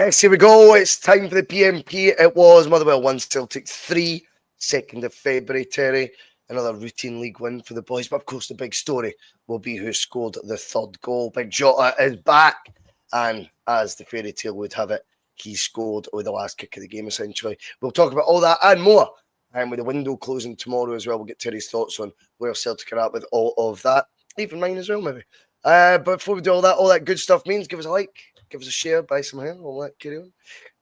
Yes, here we go. It's time for the P.M.P. It was Motherwell 1, Celtic 3, 2nd of February, Terry. Another routine league win for the boys. But of course, the big story will be who scored the third goal. Big Jota is back. And as the fairy tale would have it, he scored with the last kick of the game, essentially. We'll talk about all that and more. And with the window closing tomorrow as well, we'll get Terry's thoughts on where Celtic are at with all of that. Even mine as well, maybe. But before we do all that good stuff means give us a like. Give us a share, buy some hair, all that, carry on.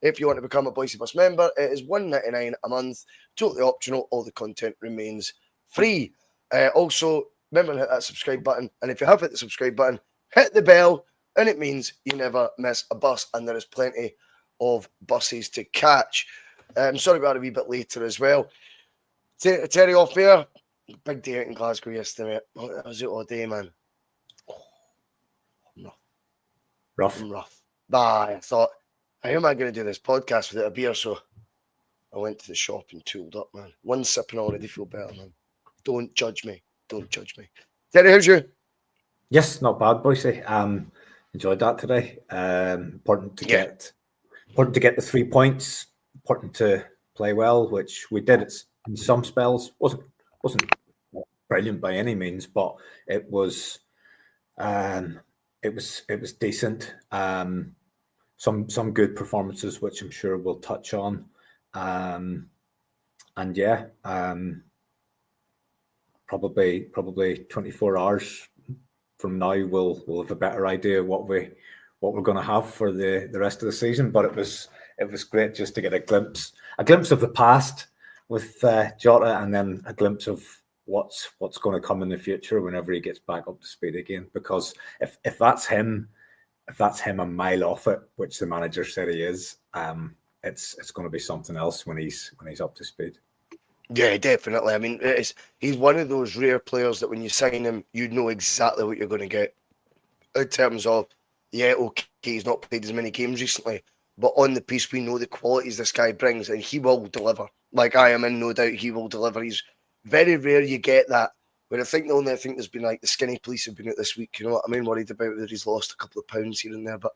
If you want to become a Bhoycie Bus member, it is $1.99 a month, totally optional. All the content remains free. Also, remember to hit that subscribe button. And if you have hit the subscribe button, hit the bell, and it means you never miss a bus. And there is plenty of buses to catch. Sorry about a wee bit later as well. Terry off air. Big day out in Glasgow yesterday, mate. I was out all day, man. Rough. I thought, how am I going to do this podcast without a beer? So I went to the shop and tooled up, man. One sip and I already feel better, man. Don't judge me. Terry, how's you? Yes, not bad, Bhoycie. Enjoyed that today. Important to get the 3 points. Important to play well, which we did in some spells. wasn't brilliant by any means, but it was decent. Some good performances, which I'm sure we'll touch on. Probably 24 hours from now we'll have a better idea what we're going to have for the rest of the season. But it was great just to get a glimpse of the past with Jota, and then a glimpse of what's going to come in the future whenever he gets back up to speed again. Because if that's him a mile off it, which the manager said he is, it's going to be something else when he's up to speed. Yeah, definitely. I mean, he's one of those rare players that when you sign him, you know exactly what you're going to get. In terms of, he's not played as many games recently, but on the piece, we know the qualities this guy brings, and he will deliver. Like, I am in no doubt he will deliver. He's very rare you get that. But I think there's been like the skinny police have been out this week. You know what I mean? Worried about whether he's lost a couple of pounds here and there. But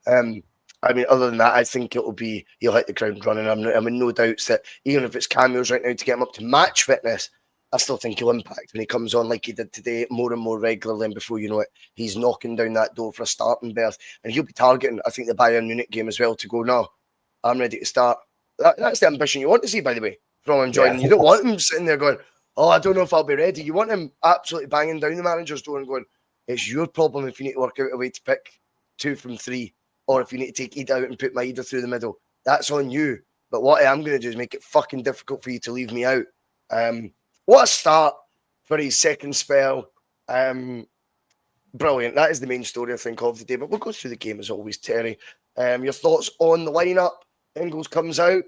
I mean, other than that, I think he'll hit the ground running. I'm in no doubts that even if it's cameos right now to get him up to match fitness, I still think he'll impact when he comes on like he did today, more and more regularly. And before you know it, he's knocking down that door for a starting berth. And he'll be targeting, I think, the Bayern Munich game as well to go, no, I'm ready to start. That's the ambition you want to see, by the way, from him joining. Yeah. You don't want him sitting there going, oh, I don't know if I'll be ready. You want him absolutely banging down the manager's door and going, it's your problem if you need to work out a way to pick 2 from 3. Or if you need to take Ida out and put Maeda through the middle, that's on you. But what I am going to do is make it fucking difficult for you to leave me out. What a start for his second spell. Brilliant. That is the main story, I think, of the day. But we'll go through the game as always, Terry. Your thoughts on the lineup? Ingles comes out.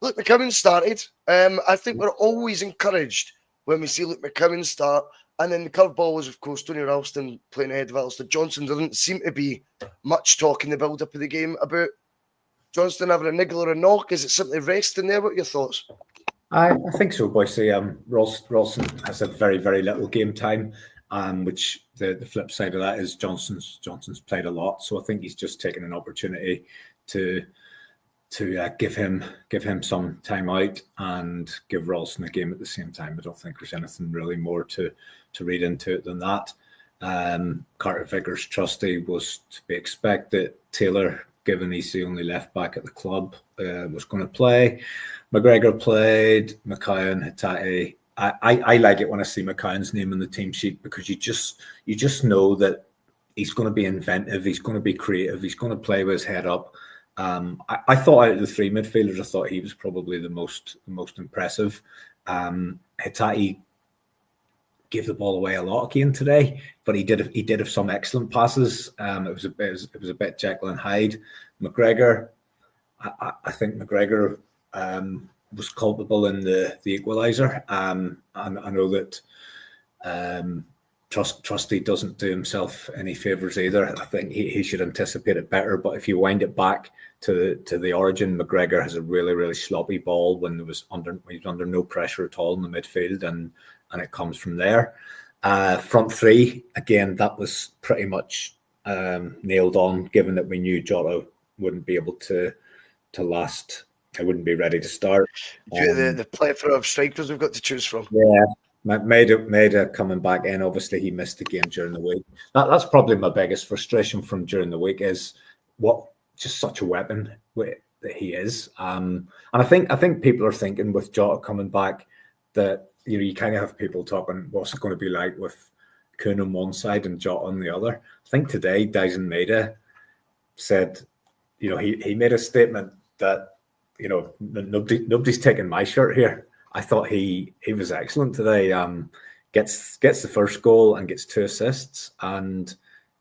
Luke McCowan started. I think we're always encouraged when we see Luke McCowan start. And then the curveball was, of course, Tony Ralston playing ahead of Alistair Johnson. There didn't seem to be much talk in the build-up of the game about Johnston having a niggle or a knock. Is it simply rest in there? What are your thoughts? I think so, Bhoycie. Ralston has had very, very little game time, which the flip side of that is Johnson's played a lot. So I think he's just taken an opportunity to give him some time out and give Ralston a game at the same time. I don't think there's anything really more to read into it than that. Carter Vickers' trustee was to be expected. Taylor, given he's the only left back at the club, was going to play. McGregor played. McCowan, Hatate. I like it when I see McCowan's name on the team sheet, because you just know that he's going to be inventive. He's going to be creative. He's going to play with his head up. I thought out of the 3 midfielders, I thought he was probably the most impressive. Hatate gave the ball away a lot again today, but he did have some excellent passes. It was a bit Jekyll and Hyde. McGregor, I think McGregor was culpable in the equaliser. And I know that Trusty doesn't do himself any favours either. I think he should anticipate it better. But if you wind it back to the origin, McGregor has a really, really sloppy ball when he was under no pressure at all in the midfield, and it comes from there. Front 3, again, that was pretty much nailed on, given that we knew Jota wouldn't be able to last. I wouldn't be ready to start. The plethora of strikers we've got to choose from. Yeah, Maeda coming back in. Obviously, he missed the game during the week. That's probably my biggest frustration from during the week is just such a weapon that he is. And I think people are thinking with Jota coming back that you kind of have people talking what's it going to be like with Kuhn on one side and Jota on the other. I think today Daizen Maeda said, he made a statement that nobody's taking my shirt here. I thought he was excellent today. Gets the first goal and gets 2 assists and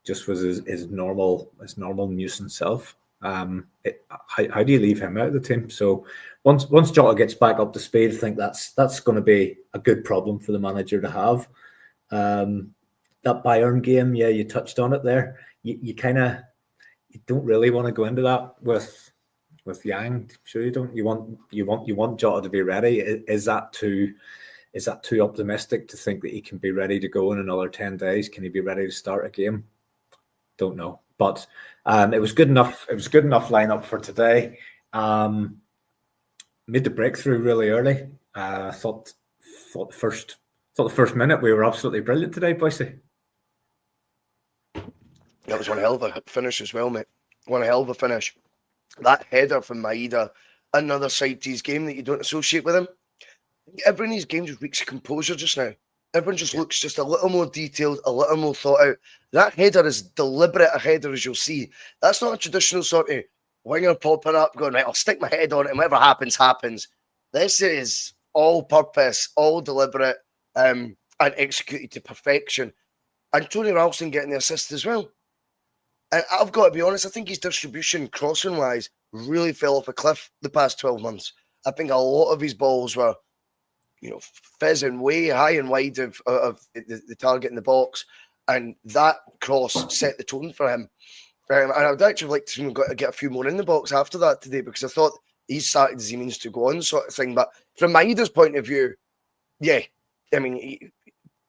just was his normal nuisance self. How do you leave him out of the team? So once Jota gets back up to speed, I think that's going to be a good problem for the manager to have. That Bayern game, yeah, you touched on it there. You don't really want to go into that with Yang. Sure, you don't. You want Jota to be ready. Is that too optimistic to think that he can be ready to go in another 10 days? Can he be ready to start a game? Don't know. But it was good enough. It was a good enough lineup for today. Made the breakthrough really early. I thought the first minute we were absolutely brilliant today, Bhoycie. That was one hell of a finish as well, mate. One hell of a finish. That header from Maeda, another side to his game that you don't associate with him. Everyone in his game just reeks composure just now. Everyone just looks just a little more detailed, a little more thought out. That header is deliberate a header, as you'll see. That's not a traditional sort of winger popping up, going, right, I'll stick my head on it and whatever happens, happens. This is all purpose, all deliberate, and executed to perfection. And Tony Ralston getting the assist as well. And I've got to be honest, I think his distribution, crossing-wise, really fell off a cliff the past 12 months. I think a lot of his balls were, fizzing way high and wide of the target in the box. And that cross set the tone for him. And I would actually like to get a few more in the box after that today, because I thought he started as he means to go on sort of thing. But from Maeda's point of view, yeah, I mean,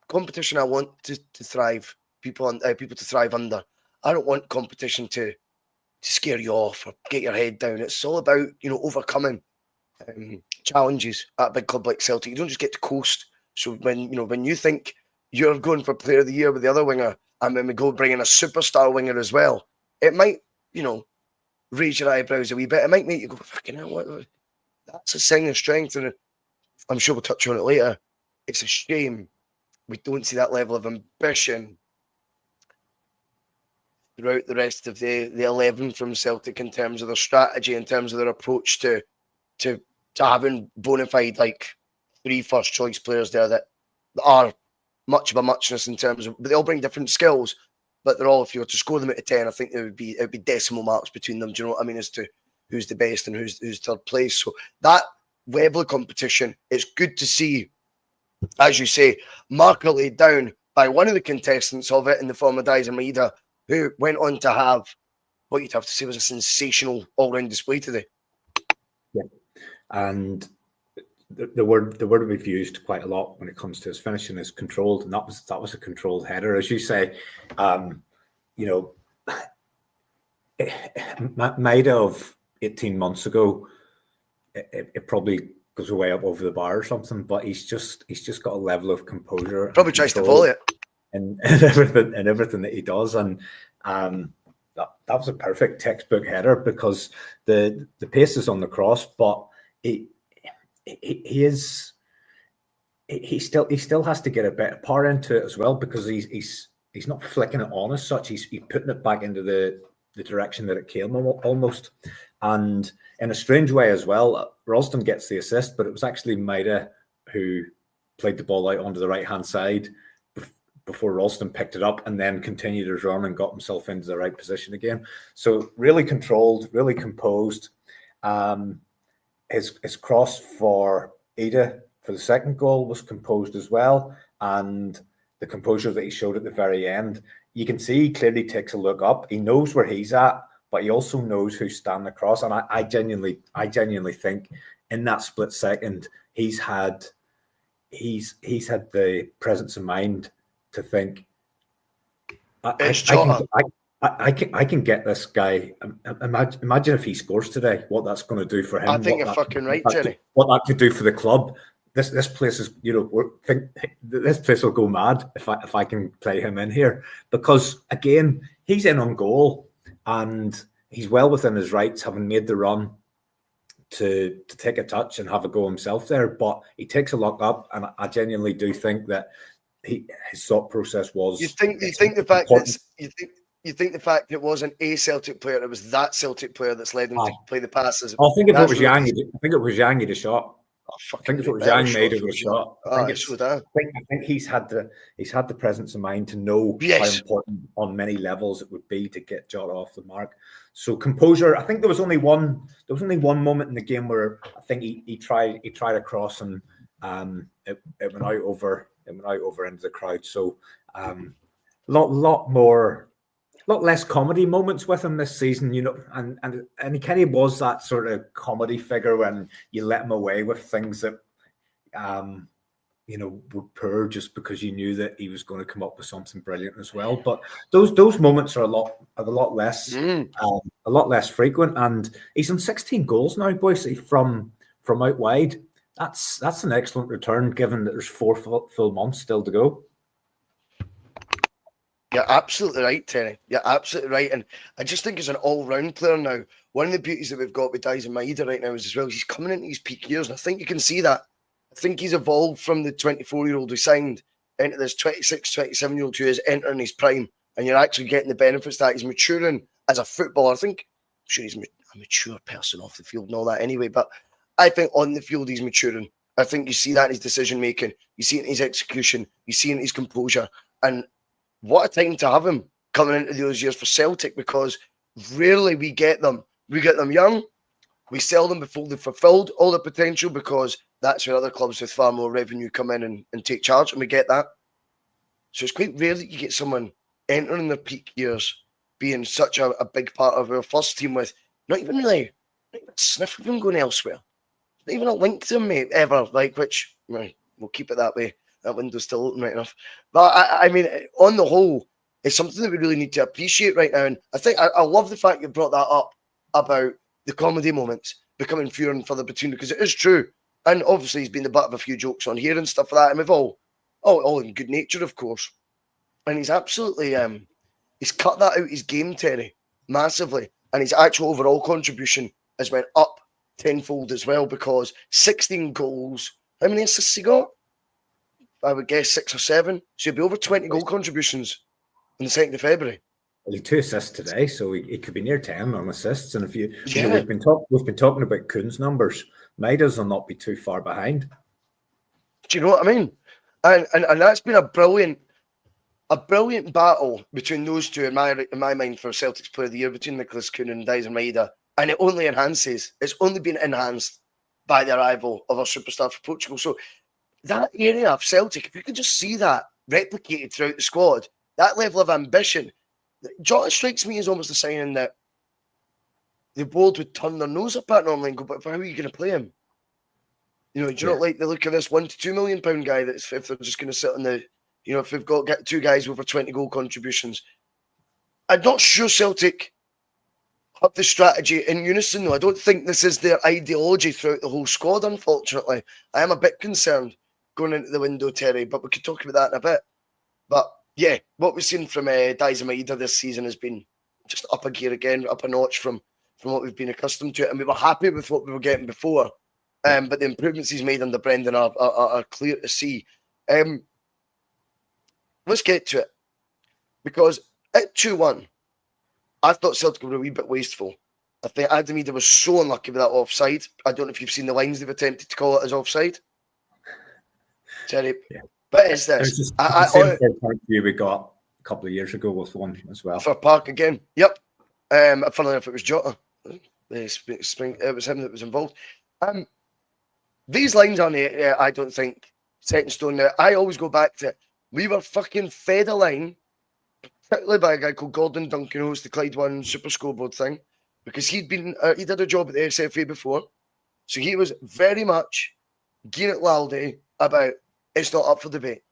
competition I want to thrive, people to thrive under. I don't want competition to scare you off or get your head down. It's all about, overcoming challenges at a big club like Celtic. You don't just get to coast. So when you think you're going for Player of the Year with the other winger, and when we go bring in a superstar winger as well, it might, raise your eyebrows a wee bit. It might make you go, fucking hell, what? That's a sign of strength. And I'm sure we'll touch on it later. It's a shame we don't see that level of ambition throughout the rest of the 11 from Celtic in terms of their strategy, in terms of their approach to having bona fide 3 first choice players there that are much of a muchness in terms of, but they all bring different skills. But they're all, if you were to score them out of 10, I think it would be decimal marks between them. Do you know what I mean? As to who's the best and who's third place. So that level of competition, it's good to see, as you say, marker laid down by one of the contestants of it in the form of Daizen Maeda, who went on to have what you'd have to say was a sensational all-round display today. Yeah, and the word we've used quite a lot when it comes to his finishing is controlled, and that was a controlled header, as you say. Maeda of 18 months ago, it probably goes way up over the bar or something, but he's just got a level of composure. Probably tries to volley it. And everything that he does, and that was a perfect textbook header, because the pace is on the cross, but he still has to get a bit of power into it as well, because he's not flicking it on as such. He's putting it back into the direction that it came almost, and in a strange way as well. Ralston gets the assist, but it was actually Maeda who played the ball out onto the right hand side before Ralston picked it up and then continued his run and got himself into the right position again. So really controlled, really composed. His cross for Maeda for the second goal was composed as well, and the composure that he showed at the very end, you can see he clearly takes a look up. He knows where he's at, but he also knows who's standing across. And I genuinely think in that split second, he's had the presence of mind to think, it's Jota. I can get this guy. Imagine if he scores today, what that's going to do for him. I think you're fucking right, Terry. What that could do for the club. This place is, this place will go mad if I can play him in here, because again, he's in on goal and he's well within his rights, having made the run to take a touch and have a go himself there. But he takes a lock up, and I genuinely do think that his thought process was. You think the fact that you think the fact it wasn't a Celtic player, it was that Celtic player that's led him to play the passes. I think if it was Yang, he'd have shot. Oh, I think if it was Yang Maeda would have shot. I think he's had the presence of mind to know how important on many levels it would be to get Jota off the mark. So composure. I think there was only one moment in the game where I think he tried a cross and it went out over into the crowd. So lot less comedy moments with him this season, and he kind of was that sort of comedy figure when you let him away with things that, were poor just because you knew that he was going to come up with something brilliant as well. But those moments are a lot less frequent, and he's on 16 goals now, Bhoycie, from out wide. That's an excellent return given that there's 4 full months still to go. You're absolutely right, Terry. You're absolutely right. And I just think as an all-round player now, one of the beauties that we've got with Daizen Maeda right now is as well, he's coming into his peak years. And I think you can see that. I think he's evolved from the 24-year-old who signed into this 26, 27-year-old who is entering his prime. And you're actually getting the benefits that he's maturing as a footballer. I think, I'm sure he's a mature person off the field and all that anyway. But I think on the field, he's maturing. I think you see that in his decision-making. You see it in his execution. You see it in his composure. And what a time to have him coming into those years for Celtic, because rarely we get them. We get them young. We sell them before they've fulfilled all their potential, because that's where other clubs with far more revenue come in and take charge, and we get that. So it's quite rare that you get someone entering their peak years being such a big part of our first team with not even a sniff of him going elsewhere. Not even a link to him, mate, ever. Which, right, we'll keep it that way. That window's still open right enough. But I mean, on the whole, it's something that we really need to appreciate right now. And I think I love the fact you brought that up about the comedy moments becoming fewer and further between, because it is true. And obviously he's been the butt of a few jokes on here and stuff like that. And we've all in good nature, of course. And he's absolutely he's cut that out his game, Terry, massively. And his actual overall contribution has went up tenfold as well, because 16 goals. How many assists he got? I would guess 6 or 7. So he'll be over 20 goal contributions on the 2nd of February. Well, he 2 assists today, so he could be near 10 on assists. And if we've been talking about Kuhn's numbers, Maeda's will not be too far behind. Do you know what I mean? And that's been a brilliant battle between those two in my mind for Celtic's Player of the Year, between Nicholas Kuhn and Daizen Maeda. And it only enhances. It's only been enhanced by the arrival of our superstar for Portugal. So that area of Celtic, if you could just see that replicated throughout the squad, that level of ambition, Jota strikes me as almost a sign that the board would turn their nose up at normally and go, but how are you going to play him? Do you not like the look of this £1 to £2 million guy that's, if they're just going to sit on the, if we've got 2 guys with over 20 goal contributions? I'm not sure Celtic have the strategy in unison, though. I don't think this is their ideology throughout the whole squad, unfortunately. I am a bit concerned going into the window, Terry, but we could talk about that in a bit. But yeah, what we've seen from Daizen Maeda this season has been just up a gear again, up a notch from what we've been accustomed to. And we were happy with what we were getting before. But the improvements he's made under Brendan are clear to see. Let's get to it. Because at 2-1, I thought Celtic were a wee bit wasteful. I think Daizen Maeda was so unlucky with that offside. I don't know if you've seen the lines they've attempted to call it as offside. Terry, but it's this. It's the same point view we got a couple of years ago with one as well. Fir Park again. Yep. Funnily enough, it was Jota. It was him that was involved. These lines on it, I don't think set in stone now. I always go back to, we were fucking fed a line, particularly by a guy called Gordon Duncan, who hosts the Clyde One Super Scoreboard thing, because he did a job at the SFA before. So he was very much gearing at Lalde about it's not up for debate.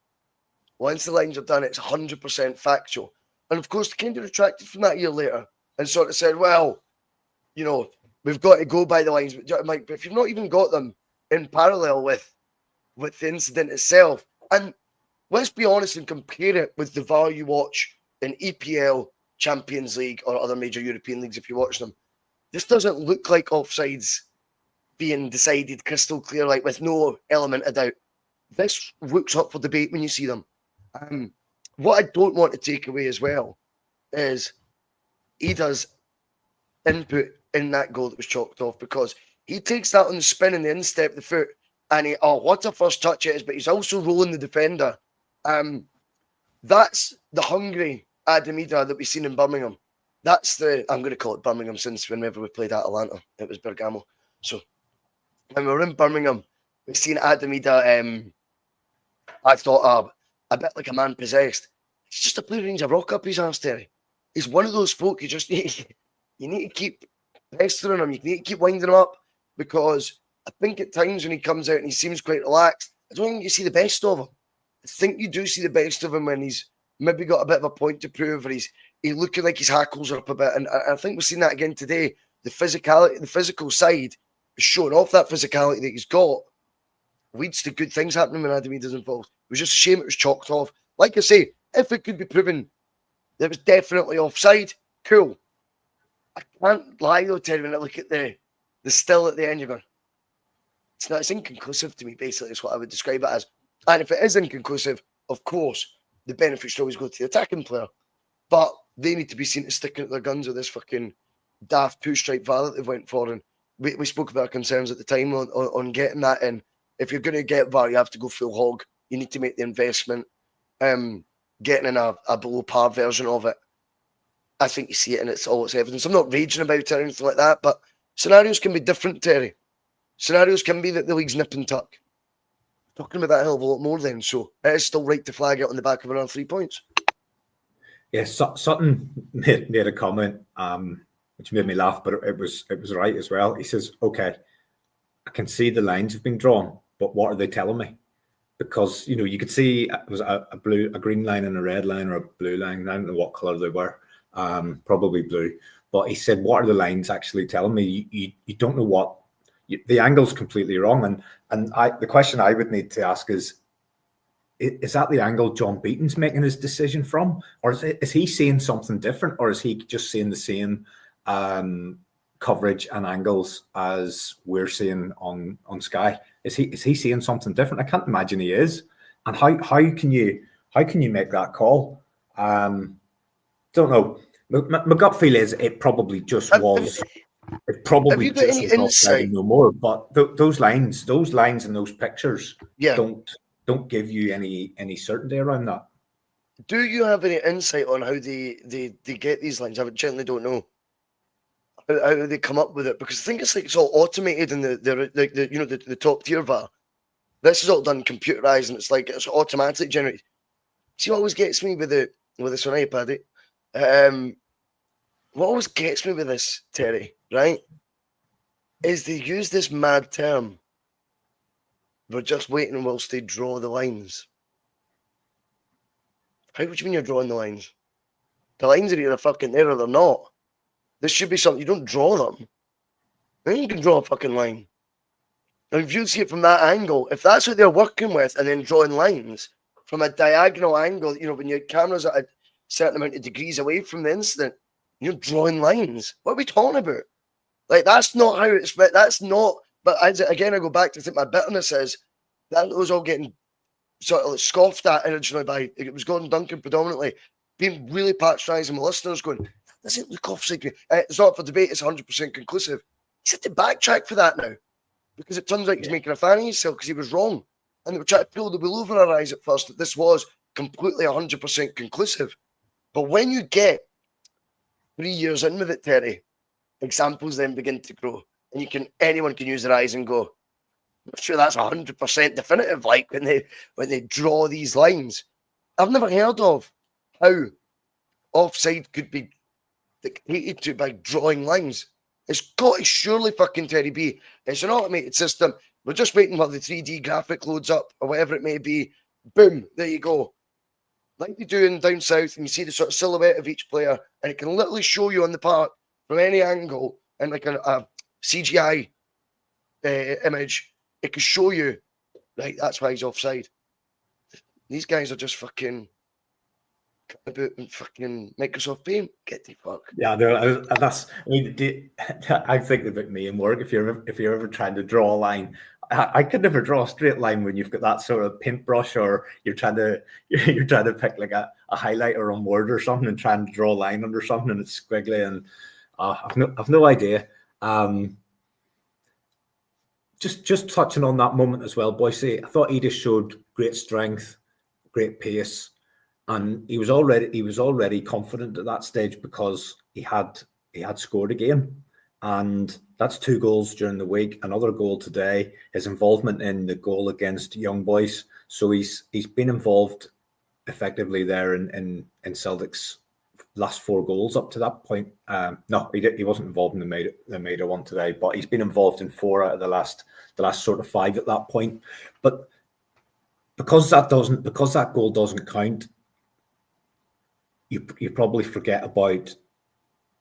Once the lines are done, it's 100% factual. And of course, they kind of retracted from that a year later and sort of said, well, you know, we've got to go by the lines. But I'm like, but if you've not even got them in parallel with the incident itself, and let's be honest and compare it with the VAR you watch in EPL, Champions League, or other major European leagues if you watch them. This doesn't look like offsides being decided crystal clear, like with no element of doubt. This looks up for debate when you see them. What I don't want to take away as well is Ida's input in that goal that was chalked off, because he takes that on the spin and the instep, the foot, and what a first touch it is, but he's also rolling the defender. That's the hungry Daizen Maeda that we've seen in Birmingham. That's I'm going to call it Birmingham since whenever we played Atalanta, it was Bergamo. So when we were in Birmingham, we've seen Daizen Maeda, I thought a bit like a man possessed. He's just a player who needs a rock up his arse, Terry. He's one of those folk you just need, you need to keep pestering him. You need to keep winding him up, because I think at times when he comes out and he seems quite relaxed, I don't think you see the best of him. I think you do see the best of him when he's maybe got a bit of a point to prove, or he's looking like his hackles are up a bit. And I think we've seen that again today. The physicality, the physical side is showing off that physicality that he's got. Leads to good things happening when Daizen Maeda's involved. It was just a shame it was chalked off. Like I say, if it could be proven that it was definitely offside, cool. I can't lie though, Terry, when I look at the still at the end, you're going, it's inconclusive to me, basically, is what I would describe it as. And if it is inconclusive, of course, the benefit should always go to the attacking player. But they need to be seen to sticking at their guns with this fucking daft two-stripe VAR that they've went for. And we spoke about our concerns at the time on getting that in. If you're going to get VAR, you have to go full hog. You need to make the investment. Getting in a below par version of it, I think you see it and it's all its evidence. I'm not raging about it or anything like that, but scenarios can be different, Terry. Scenarios can be that the league's nip and tuck. Talking about that a hell of a lot more then, so it is still right to flag it on the back of around 3 points. Yes, Sutton made a comment which made me laugh, but it was right as well. He says, "Okay, I can see the lines have been drawn, but what are they telling me?" Because you could see it was a green line and a red line, or a blue line. I don't know what colour they were, probably blue. But he said, "What are the lines actually telling me?" You don't know what. The angle's completely wrong, and the question I would need to ask is that the angle John Beaton's making his decision from, or is he seeing something different, or is he just seeing the same coverage and angles as we're seeing on Sky? Is he seeing something different? I can't imagine he is. And how can you make that call? Don't know. My gut feel is it probably just was. It probably just was offside, no more. But those lines and those pictures don't give you any certainty around that. Do you have any insight on how they get these lines? I generally don't know how they come up with it, because I think it's all automated in the top tier VAR. This is all done computerized, and it's automatically generated. See, what always gets me with this on iPad, what always gets me with this, Terry, right, is they use this mad term, "We're just waiting whilst they draw the lines." How would you mean you're drawing the lines? The lines are either fucking there or they're not. This should be something, you don't draw them. Then you can draw a fucking line. And if you see it from that angle, if that's what they're working with, and then drawing lines from a diagonal angle, when your camera's at a certain amount of degrees away from the incident, you're drawing lines. What are we talking about? Like, that's not how it's, that's not, but again, I go back to think my bitterness is that was all getting sort of scoffed at originally by, it was Gordon Duncan predominantly, being really patronising my listeners, going, "That doesn't look offside. It's not for debate, it's 100% conclusive." He's had to backtrack for that now, because it turns out he's making a fan of himself because he was wrong. And they were trying to pull the wool over our eyes at first that this was completely 100% conclusive. But when you get 3 years in with it, Terry, examples then begin to grow. And anyone can use their eyes and go, "I'm not sure that's 100% definitive," like when they draw these lines. I've never heard of how offside could be dictated to by drawing lines. It's got to surely fucking, Terry B. It's an automated system. We're just waiting while the 3D graphic loads up or whatever it may be. Boom, there you go. like they do in down south, and you see the sort of silhouette of each player, and it can literally show you on the park from any angle, and like a CGI image, it can show you, right, that's why he's offside. These guys are just fucking about fucking Microsoft Paint. Get the fuck. Yeah, that's. I mean, I think about me in work. If you're ever trying to draw a line, I could never draw a straight line when you've got that sort of paintbrush, or you're trying to pick like a highlighter on Word or something and trying to draw a line under something and it's squiggly, and I've no idea. Just touching on that moment as well, Bhoycie, I thought Edith showed great strength, great pace, and he was already confident at that stage because he had scored again, and that's 2 goals during the week, another goal today, his involvement in the goal against Young Boys. So he's been involved effectively there in Celtic's last 4 goals up to that point. No, he wasn't involved in the Maeda one today, but he's been involved in 4 out of the last sort of 5 at that point. But because that goal doesn't count, you probably forget about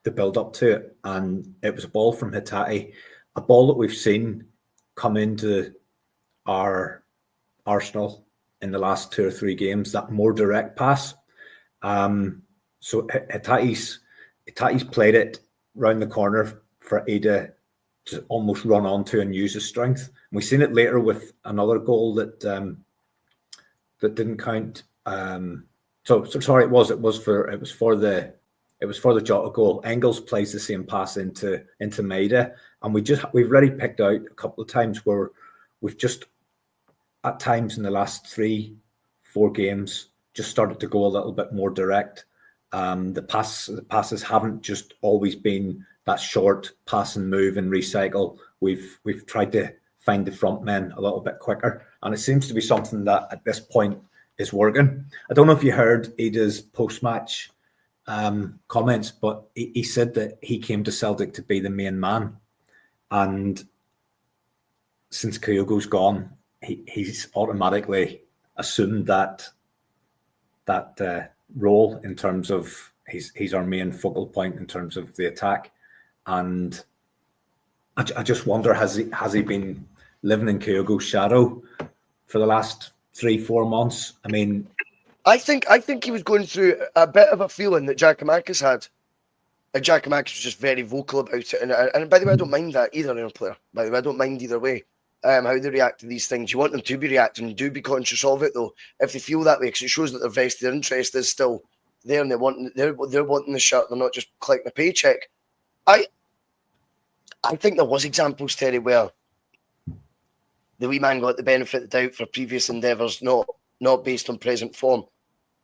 the build up to it. And it was a ball from Hatate, a ball that we've seen come into our arsenal in the last 2 or 3 games, that more direct pass. So Hatate's played it round the corner for Ada to almost run onto and use his strength. And we've seen it later with another goal that didn't count. So sorry, it was for the Jota goal. Engels plays the same pass into Maeda, and we've already picked out a couple of times where we've just at times in the last 3-4 games just started to go a little bit more direct. The passes haven't just always been that short pass and move and recycle. We've tried to find the front men a little bit quicker, and it seems to be something that at this point is working. I don't know if you heard Ida's post-match comments, but he said that he came to Celtic to be the main man, and since Kyogo's gone, he's automatically assumed that role in terms of he's our main focal point in terms of the attack. And I just wonder, has he been living in Kyogo's shadow for the last 3-4 months? I mean, I think he was going through a bit of a feeling that Giakoumakis had, and Giakoumakis was just very vocal about it. And by the way, I don't mind that either in a player. By the way, I don't mind either way. How they react to these things. You want them to be reacting, do be conscious of it though, if they feel that way, because it shows that their interest is still there, and they're wanting the shirt. They're not just collecting a paycheck. I think there was examples, Terry, where the wee man got the benefit of the doubt for previous endeavours, not based on present form.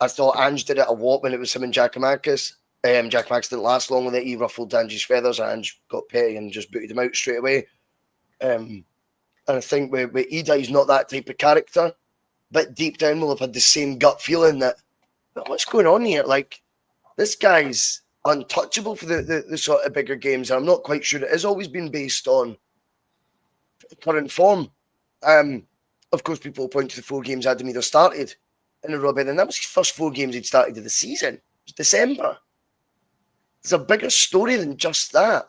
I thought Ange did it a lot when it was him and Giakoumakis. Giakoumakis didn't last long with it. He ruffled Ange's feathers. Ange got petty and just booted him out straight away. And I think with Ida, he's not that type of character. But deep down, we'll have had the same gut feeling that, what's going on here? Like, this guy's untouchable for the sort of bigger games. And I'm not quite sure it has always been based on current form. Of course, people point to the 4 games Adam either started in a row, and that was his first 4 games he'd started of the season. It was December. There's a bigger story than just that.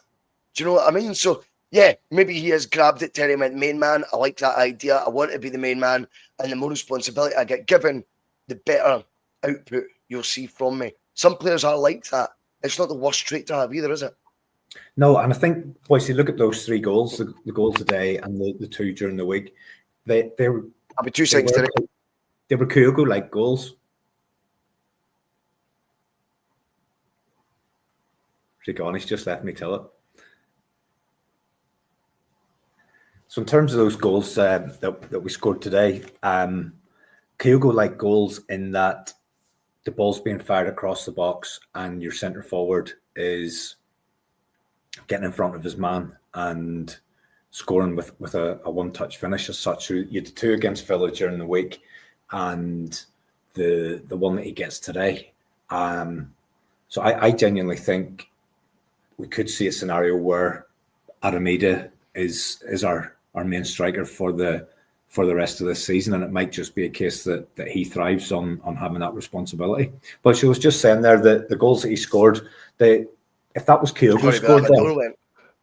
Do you know what I mean? So, yeah, maybe he has grabbed it, Terry, and went, main man. I like that idea. I want to be the main man. And the more responsibility I get given, the better output you'll see from me. Some players are like that. It's not the worst trait to have either, is it? No, and I think, Bhoycie, look at those 3 goals, the goal today and the 2 during the week. They were... I'll be 2 seconds, Terry. They were Kyogo-like goals. He's just left me tell it. So in terms of those goals that we scored today, Kyogo-like goals in that the ball's being fired across the box and your centre forward is getting in front of his man and scoring with a one-touch finish as such. So you had 2 against Villa during the week and the one that he gets today. So I genuinely think we could see a scenario where Adam Maeda is our main striker for the for the rest of this season, and it might just be a case that he thrives on having that responsibility. But she was just saying there that the goals that he scored, if that was Kyogo scored them,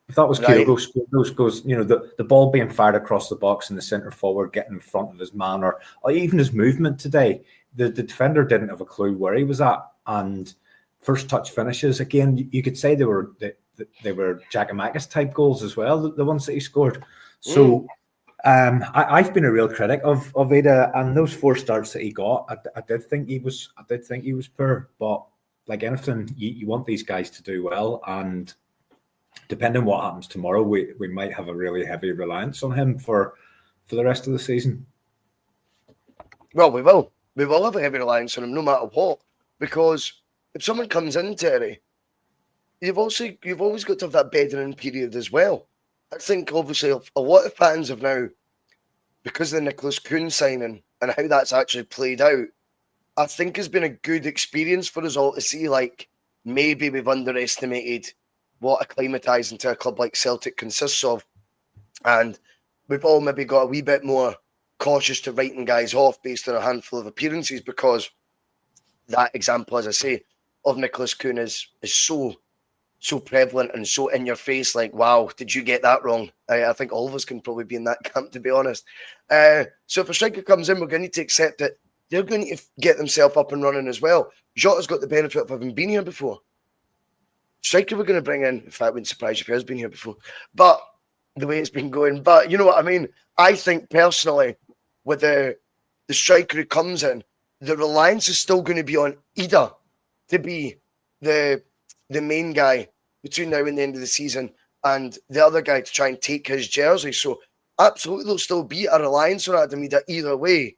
if that was Kyogo scored those goals, the ball being fired across the box and the centre forward getting in front of his man, or even his movement today, the defender didn't have a clue where he was at. And first touch finishes, again, you could say they were Giakoumakis type goals as well, the ones that he scored. So I've been a real critic of Maeda, and those 4 starts that he got, I did think he was poor. But like anything, you want these guys to do well, and depending on what happens tomorrow, we might have a really heavy reliance on him for the rest of the season. Well, we will. We will have a heavy reliance on him no matter what, because if someone comes in, Terry, you've always got to have that bedding period as well. I think obviously a lot of fans have now, because of the Nicholas Kuhn signing and how that's actually played out, I think has been a good experience for us all to see, like, maybe we've underestimated what acclimatising to a club like Celtic consists of. And we've all maybe got a wee bit more cautious to writing guys off based on a handful of appearances, because that example, as I say, of Nicholas Kuhn is so prevalent and so in your face, like, wow, did you get that wrong? I think all of us can probably be in that camp, to be honest. So if a striker comes in, we're going to need to accept that they're going to need to get themselves up and running as well. Jota's got the benefit of having been here before. Striker we're going to bring in, in fact, I wouldn't surprise you if he has been here before, but the way it's been going. But you know what I mean? I think personally, with the striker who comes in, the reliance is still going to be on Ida to be the main guy between now and the end of the season, and the other guy to try and take his jersey. So absolutely there'll still be a reliance on Adam Maeda either way.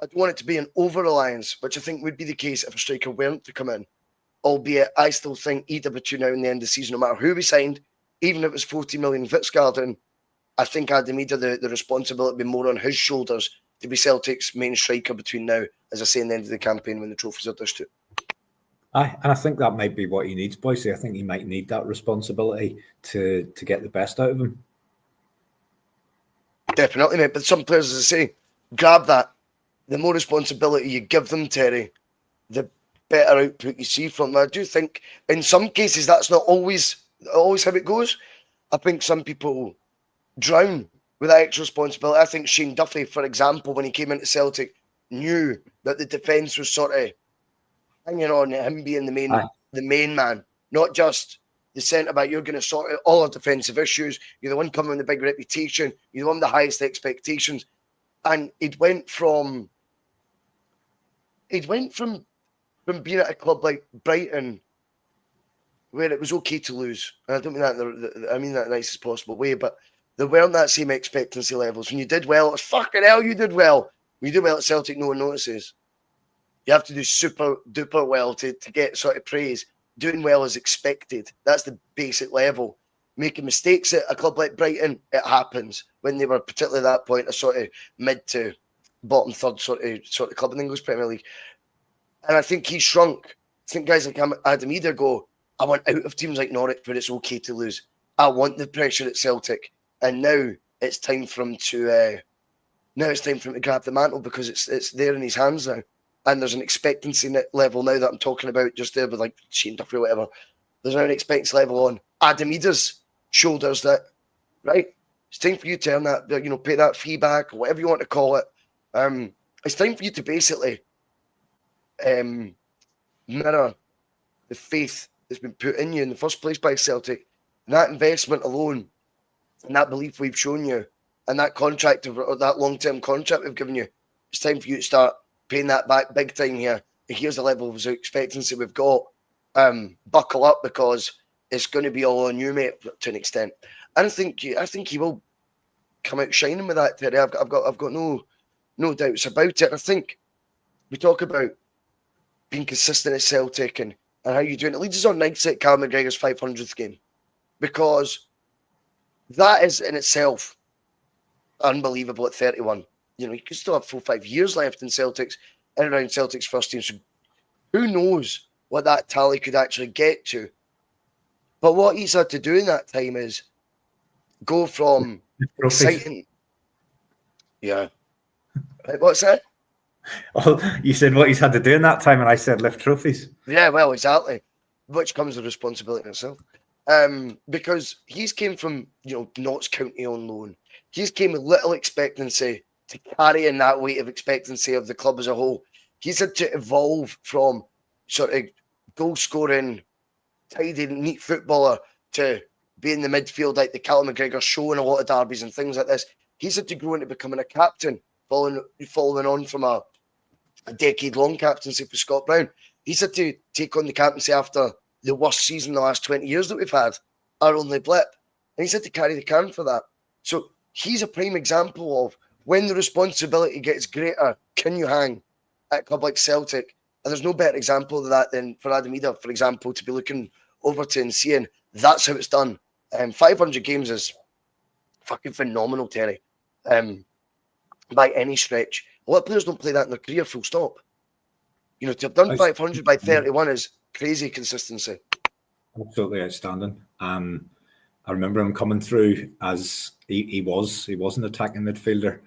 I don't want it to be an over-reliance, which I think would be the case if a striker weren't to come in. Albeit, I still think Ida between now and the end of the season, no matter who we signed, even if it was 40 million Fitzgarden, I think Adam Maeda, the responsibility would be more on his shoulders to be Celtic's main striker between now, as I say, and the end of the campaign when the trophies are dished to. And I think that might be what he needs, Bhoycie. I think he might need that responsibility to get the best out of him. Definitely, mate. But some players, as I say, grab that. The more responsibility you give them, Terry, the better output you see from them. I do think in some cases that's not always how it goes. I think some people drown with that extra responsibility. I think Shane Duffy, for example, when he came into Celtic, knew that the defence was sort of hanging on him being the main man, not just the centre-back. You're going to sort out all our defensive issues. You're the one coming with the big reputation. You're the one with the highest expectations. And it went from being at a club like Brighton, where it was okay to lose. And I don't mean that. I mean that in the nicest possible way, but there weren't that same expectancy levels. When you did well, it's fucking hell, you did well. When you do well at Celtic, no one notices. You have to do super duper well to get sort of praise. Doing well is expected. That's the basic level. Making mistakes at a club like Brighton, it happens. When they were particularly at that point a sort of mid to bottom third sort of club in the English Premier League. And I think he shrunk. I think guys like Adam Maeda go, I want out of teams like Norwich where it's okay to lose. I want the pressure at Celtic. And now it's time for him to grab the mantle, because it's there in his hands now. And there's an expectancy level now that I'm talking about just there with like Shane Duffy or whatever. There's now an expectancy level on Adam Maeda's shoulders that, right, it's time for you to earn that, pay that fee back, or whatever you want to call it. It's time for you to basically mirror the faith that's been put in you in the first place by Celtic. And that investment alone, and that belief we've shown you, and that contract or that long-term contract we've given you, it's time for you to start paying that back big time here. And here's the level of expectancy we've got. Buckle up, because it's going to be all on you, mate, to an extent. And I think he will come out shining with that, Terry. I've got no doubts about it. I think we talk about being consistent at Celtic and how you're doing. It leads us on nights at Callum McGregor's 500th game, because that is in itself unbelievable at 31. You can still have 4-5 years left in around Celtic's first team. So who knows what that tally could actually get to. But what he's had to do in that time is go from exciting. Yeah. What's that? Oh, you said what he's had to do in that time, and I said lift trophies. Yeah, well, exactly. Which comes with responsibility in itself. Because he's came from, Notts County on loan. He's came with little expectancy to carry in that weight of expectancy of the club as a whole. He's had to evolve from sort of goal scoring, tidy, neat footballer to be in the midfield like the Callum McGregor show in a lot of derbies and things like this. He's had to grow into becoming a captain, following on from a decade-long captaincy for Scott Brown. He's had to take on the captaincy after the worst season in the last 20 years that we've had, our only blip. And he's had to carry the can for that. So he's a prime example of when the responsibility gets greater, can you hang at a club like Celtic? And there's no better example of that than for Daizen Maeda, for example, to be looking over to and seeing that's how it's done. 500 games is fucking phenomenal, Terry, by any stretch. A lot of players don't play that in their career, full stop. To have done 500 by 31 is crazy consistency. Absolutely outstanding. I remember him coming through as he was an attacking midfielder.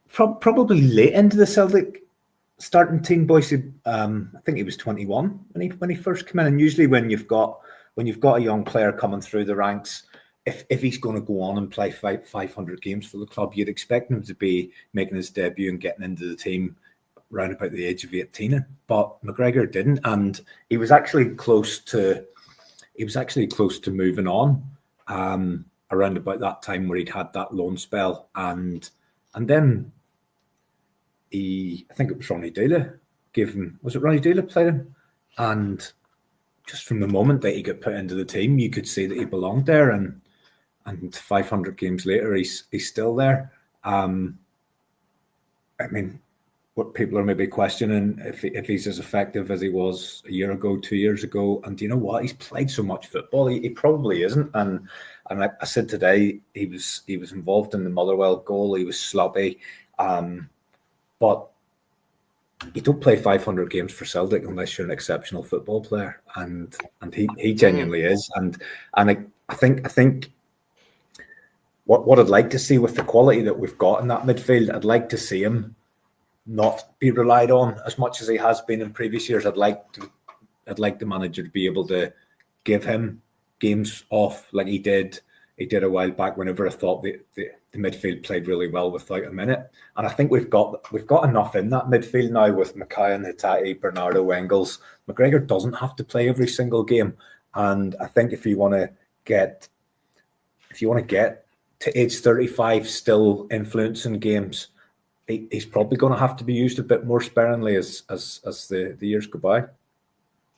Probably late into the Celtic starting team, Bhoycie. I think he was 21 when he first came in. And usually when you've got a young player coming through the ranks, if he's going to go on and play 500 games for the club, you'd expect him to be making his debut and getting into the team around about the age of 18. But McGregor didn't, and he was actually close to moving on around about that time where he'd had that loan spell, and then I think it was Ronnie Deila was it Ronnie Deila played him? And just from the moment that he got put into the team, you could see that he belonged there, and 500 games later, he's still there. I mean, what people are maybe questioning if he's as effective as he was a year ago, 2 years ago. And do you know what? He's played so much football. He probably isn't. And I said today he was involved in the Motherwell goal. He was sloppy, but you don't play 500 games for Celtic unless you're an exceptional football player, and he genuinely is. And I think what I'd like to see with the quality that we've got in that midfield, I'd like to see him not be relied on as much as he has been in previous years. I'd like the manager to be able to give him games off like he did a while back whenever I thought the midfield played really well without a minute. And I think we've got enough in that midfield now with McKayan, Hitati, Bernardo, Engels. McGregor doesn't have to play every single game. And I think if you want to get to age 35 still influencing games, he's probably going to have to be used a bit more sparingly as the years go by.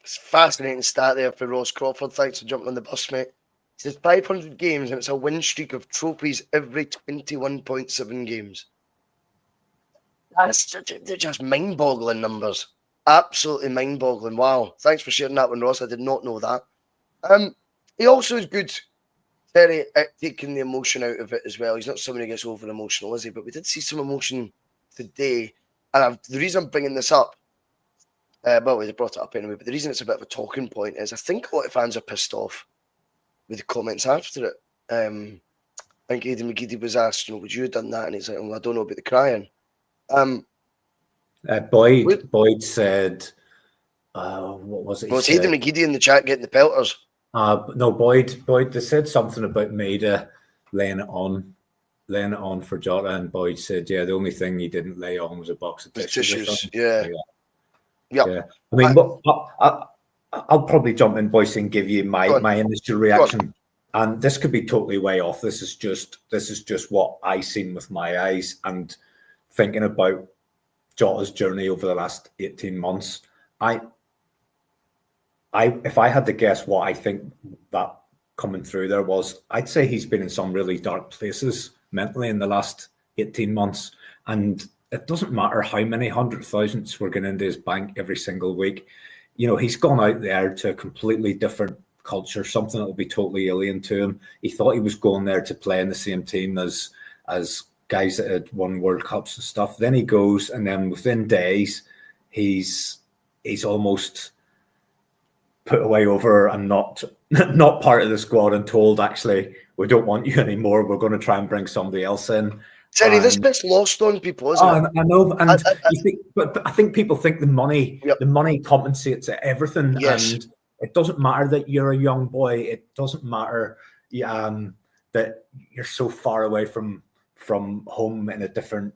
It's a fascinating stat there for Ross Crawford. Thanks for jumping on the bus, mate. He says 500 games and it's a win streak of trophies every 21.7 games. They're just mind-boggling numbers. Absolutely mind-boggling. Wow. Thanks for sharing that one, Ross. I did not know that. He also is good, Terry, at taking the emotion out of it as well. He's not someone who gets over emotional, is he? But we did see some emotion today. And the reason I'm bringing this up, well, we brought it up anyway, but the reason it's a bit of a talking point is I think a lot of fans are pissed off with the comments after it. I think Aidan McGeady was asked, would you have done that? And he's like, I don't know about the crying. Boyd said, what was it? Was Aidan McGeady in the chat getting the pelters? No, Boyd. They said something about Maeda laying it on for Jota, and Boyd said, "Yeah, the only thing he didn't lay on was a box of tissues." Yeah. I mean, I'll probably jump in, Bhoycie, and give you my initial reaction. And this could be totally way off. This is just what I seen with my eyes, and thinking about Jota's journey over the last 18 months. If I had to guess what I think that coming through there was, I'd say he's been in some really dark places mentally in the last 18 months. And it doesn't matter how many 100,000s were getting into his bank every single week. He's gone out there to a completely different culture, something that will be totally alien to him. He thought he was going there to play in the same team as guys that had won World Cups and stuff. Then he goes, and then within days, he's almost put away over and not not part of the squad and told, actually, we don't want you anymore. We're going to try and bring somebody else in. Terry, this bit's lost on people, isn't it? I know, and you think, but I think people think the money compensates everything, Yes. and it doesn't matter that you're a young boy. It doesn't matter that you're so far away from home in a different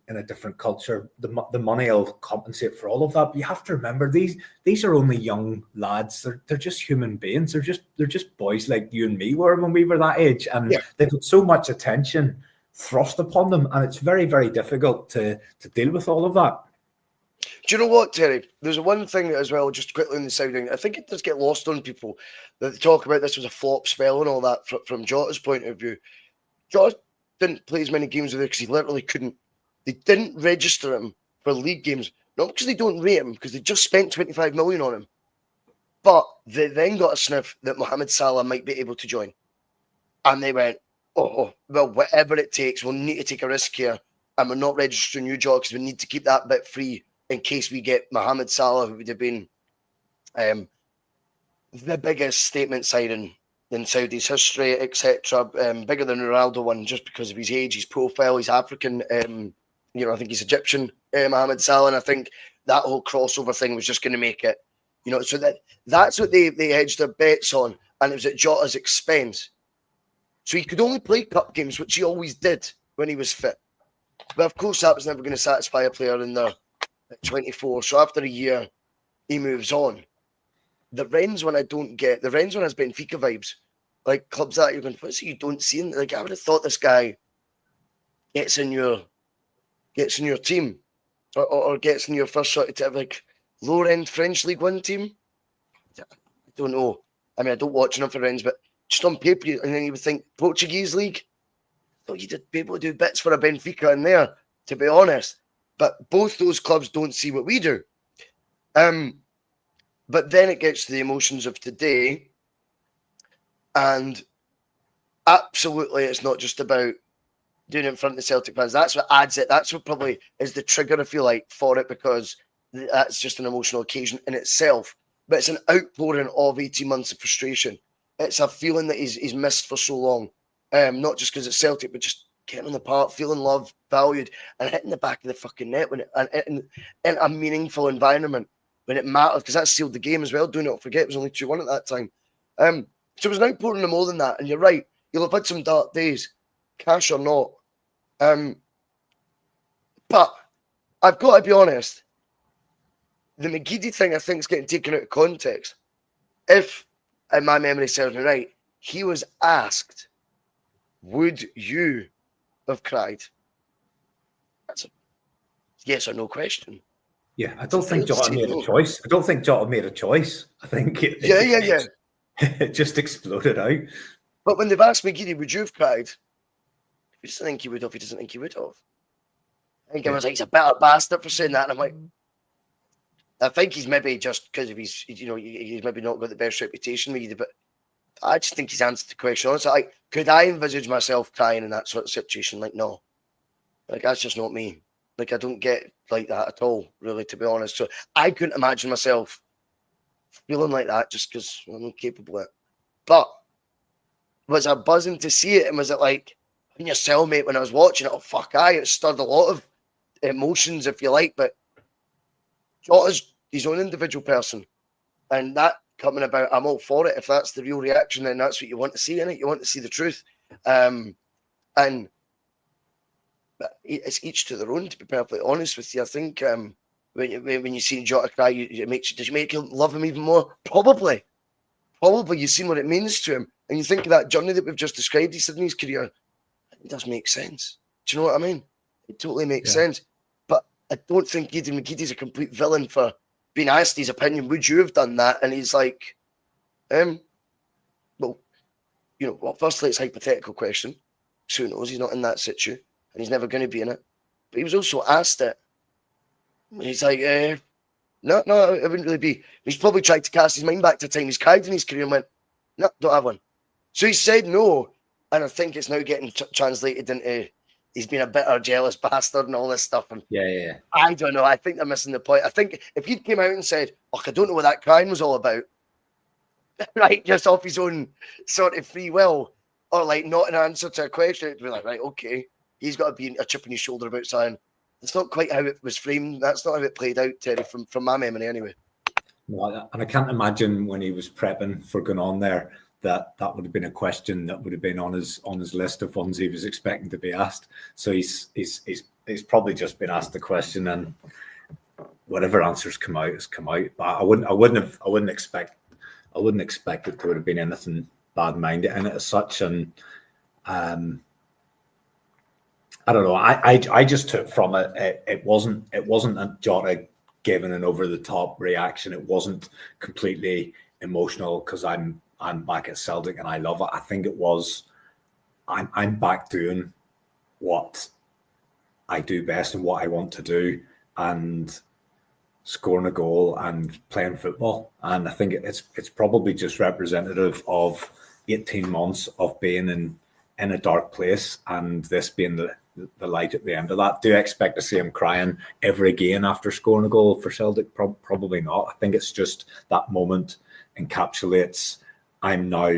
culture. The money will compensate for all of that. But you have to remember, these are only young lads. They're just human beings. They're just boys like you and me were when we were that age, and they've got so much attention thrust upon them, and it's very, very difficult to deal with all of that. Do you know what, Terry? There's one thing as well, just quickly on the sounding. I think it does get lost on people that they talk about this was a flop spell and all that from Jota's point of view. Jota didn't play as many games with it because he literally couldn't. They didn't register him for league games, not because they don't rate him, because they just spent 25 million on him. But they then got a sniff that Mohamed Salah might be able to join. And they went, oh, well, whatever it takes, we'll need to take a risk here. And we're not registering you, Jota, because we need to keep that bit free in case we get Mohamed Salah, who would have been the biggest statement signing in Saudi's history, etc. Bigger than Ronaldo one, just because of his age, his profile, he's African. I think he's Egyptian, Mohamed Salah. And I think that whole crossover thing was just going to make it, so that's what they hedged their bets on. And it was at Jota's expense. So he could only play cup games, which he always did when he was fit. But of course, that was never going to satisfy a player in their 24. So after a year, he moves on. The Rennes one I don't get. The Rennes one has Benfica vibes. Like clubs that you're going, what's it you don't see? Like I would have thought this guy gets in your team or gets in your first sort of like lower end French League One team. I don't know. I mean, I don't watch enough for Rennes, but just on paper, and then you would think Portuguese league. I thought you'd be able to do bits for a Benfica in there, to be honest. But both those clubs don't see what we do. But then it gets to the emotions of today. And absolutely, it's not just about doing it in front of the Celtic fans. That's what adds it. That's what probably is the trigger, if you like, for it, because that's just an emotional occasion in itself. But it's an outpouring of 18 months of frustration. It's a feeling that he's missed for so long. Not just because it's Celtic, but just getting on the park, feeling loved, valued, and hitting the back of the fucking net when in a meaningful environment when it mattered, because that sealed the game as well. Do not forget, it was only 2-1 at that time. So it was an outpouring of more than that. And you're right, you'll have had some dark days, cash or not. But I've got to be honest, the McGeady thing I think is getting taken out of context. If, in my memory serves me right, he was asked, would you have cried? That's a yes or no question. Yeah, I don't think Jota made a choice. I don't think Jota made a choice. I think it just exploded out. But when they've asked McGeady, would you have cried? He doesn't think he would have. He doesn't think he would have. I think I was like, he's a better bastard for saying that. And I'm like, I think he's maybe just because of his, he's maybe not got the best reputation with you, but I just think he's answered the question. Honestly, like, could I envisage myself crying in that sort of situation? Like, no. Like, that's just not me. Like, I don't get like that at all, really, to be honest. So I couldn't imagine myself feeling like that just because I'm incapable of it. But was I buzzing to see it? And was it like, in your cellmate when I was watching it? Oh, fuck, it stirred a lot of emotions, if you like. But Jota's his own individual person. And that coming about, I'm all for it. If that's the real reaction, then that's what you want to see in it. You want to see the truth. And it's each to their own, to be perfectly honest with you. I think when you see Jota cry, does it make you love him even more? Probably. You've seen what it means to him. And you think of that journey that we've just described he's had in his career. It does make sense. Do you know what I mean? It totally makes sense. But I don't think Aidan McGeady's a complete villain for being asked his opinion. Would you have done that? And he's like, firstly, it's a hypothetical question. So who knows? He's not in that situ. And he's never going to be in it. But he was also asked it. He's like, no, it wouldn't really be. He's probably tried to cast his mind back to a time he's cried in his career and went, no, don't have one. So he said no. And I think it's now getting translated into he's been a bitter, jealous bastard and all this stuff. And yeah. I don't know. I think they're missing the point. I think if he came out and said, I don't know what that crying was all about, right, just off his own sort of free will, or like not an answer to a question. It'd be like, right, okay, he's got to be a chip on his shoulder about something. It's not quite how it was framed. That's not how it played out, Terry, from my memory anyway. No, and I can't imagine when he was prepping for going on there that would have been a question that would have been on his list of ones he was expecting to be asked. So he's probably just been asked the question, and whatever answers come out has come out. But I wouldn't expect it to have been anything bad-minded in it as such. And I don't know. I just took from it. It wasn't a Jota giving an over-the-top reaction. It wasn't completely emotional because I'm back at Celtic and I love it. I think it was I'm back doing what I do best and what I want to do, and scoring a goal and playing football. And I think it's probably just representative of 18 months of being in a dark place, and this being the light at the end of that. Do I expect to see him crying every game after scoring a goal for Celtic? Probably not. I think it's just that moment encapsulates I'm now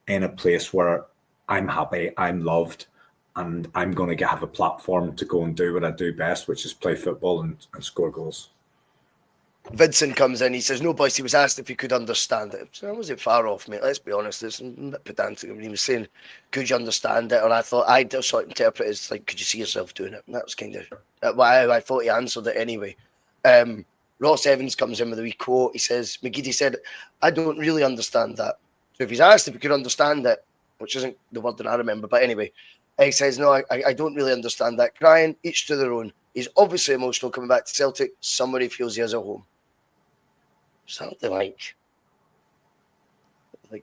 in a place where I'm happy, I'm loved, and I'm going to have a platform to go and do what I do best, which is play football and score goals. Vincent comes in. He says, no, Bhoycie was asked if he could understand it. So I wasn't far off, mate. Let's be honest. It's a bit pedantic when he was saying, could you understand it? Or I thought, I just sort of interpret it as like, could you see yourself doing it? And that was kind of why I thought he answered it anyway. Ross Evans comes in with a wee quote. He says, McGeady said, I don't really understand that. So if he's asked if he could understand it, which isn't the word that I remember, but anyway, he says, no, I don't really understand that. Crying, each to their own. He's obviously emotional coming back to Celtic. Somebody feels he has a home. Something like I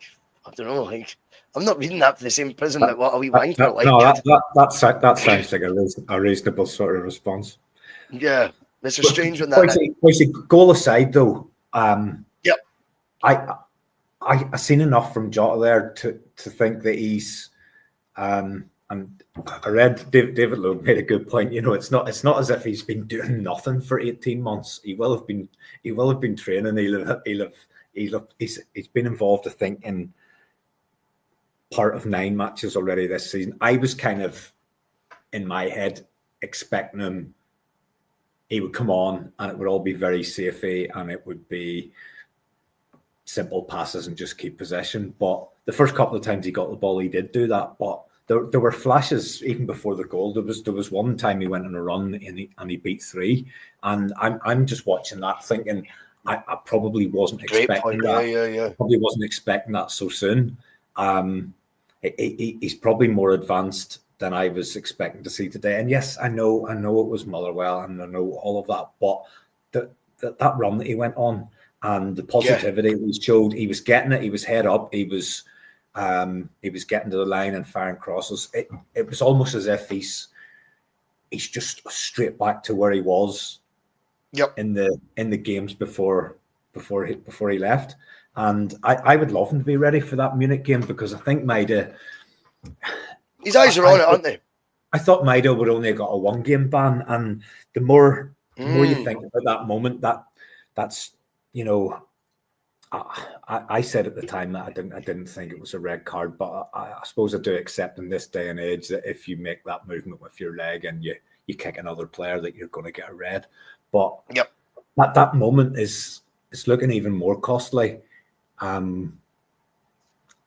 don't know, like I'm not reading that for the same prison that what a wee wanker like. No, that sounds like a reasonable sort of response. Yeah, it's a strange one. That Bhoycie, goal aside though, yep, I seen enough from Jota there to think that he's and I read David Lowe made a good point. You know, it's not as if he's been doing nothing for 18 months. He will have been training. He's been involved, I think, in part of 9 matches already this season. I was kind of in my head expecting he would come on and it would all be very safety and it would be simple passes and just keep possession. But the first couple of times he got the ball, he did do that. But there were flashes even before the goal. There was one time he went on a run and he beat 3, and I'm just watching that thinking I probably wasn't expecting that. Yeah. Probably wasn't expecting that so soon. He's probably more advanced than I was expecting to see today. And yes, I know it was Motherwell and I know all of that, but that run that he went on and the positivity he showed, he was getting it. He was head up. He was getting to the line and firing crosses. It was almost as if he's just straight back to where he was. Yep. In the games before he left, and I would love him to be ready for that Munich game because I think Maeda, his eyes are on it, aren't they? I thought Maeda would only have got a 1-game ban, and the more you think about that moment, that's you know. I said at the time that I didn't think it was a red card, but I suppose I do accept in this day and age that if you make that movement with your leg and you kick another player, that you're going to get a red. But that moment is looking even more costly. And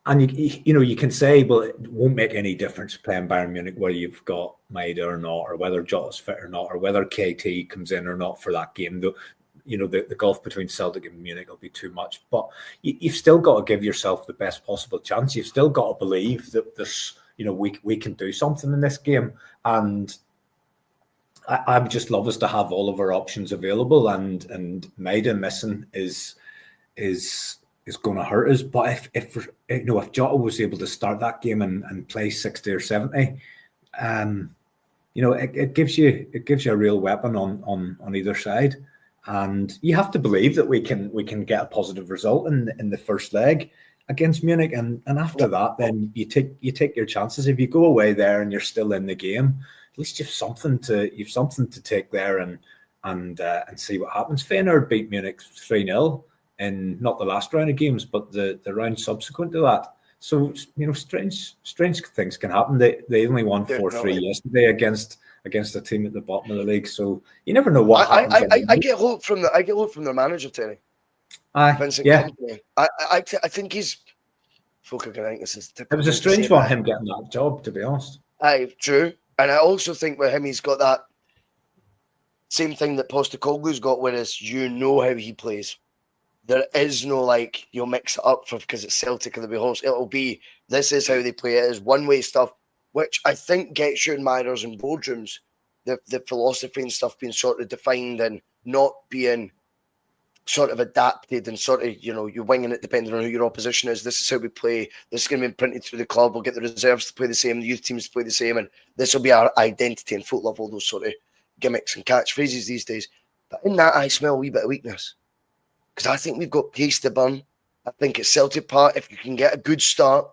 you can say, well, it won't make any difference playing Bayern Munich whether you've got Maeda or not, or whether Jota's fit or not, or whether KT comes in or not for that game. The gulf between Celtic and Munich will be too much. But you've still got to give yourself the best possible chance. You've still got to believe that this, we can do something in this game. And I would just love us to have all of our options available. And Maeda missing is going to hurt us. But if Jota was able to start that game and play 60 or 70, it gives you a real weapon on either side. And you have to believe that we can get a positive result in the first leg against Munich, and after that, then you take your chances. If you go away there and you're still in the game, at least you've something to take there and see what happens. Feyenoord beat Munich 3-0 in not the last round of games, but the round subsequent to that. So, strange things can happen. They only won 4-3 yesterday against a team at the bottom of the league. So you never know what happens. I get hope from their manager, Terry. Vincent Kompany. I think he's. Folk are going to think this is typical. It was a strange one, him getting that job, to be honest. Aye, true. And I also think with him, he's got that same thing that Postecoglou's got, whereas how he plays. There is no you'll mix it up because it's Celtic and the horse. It'll be this is how they play. It is one-way stuff, which I think gets you in Myers and boardrooms. The philosophy and stuff being sort of defined and not being sort of adapted and sort of, you're winging it depending on who your opposition is. This is how we play. This is going to be printed through the club. We'll get the reserves to play the same, the youth teams to play the same, and this will be our identity. And folk love all those sort of gimmicks and catchphrases these days. But in that, I smell a wee bit of weakness. Because I think we've got pace to burn. I think at Celtic Park, if you can get a good start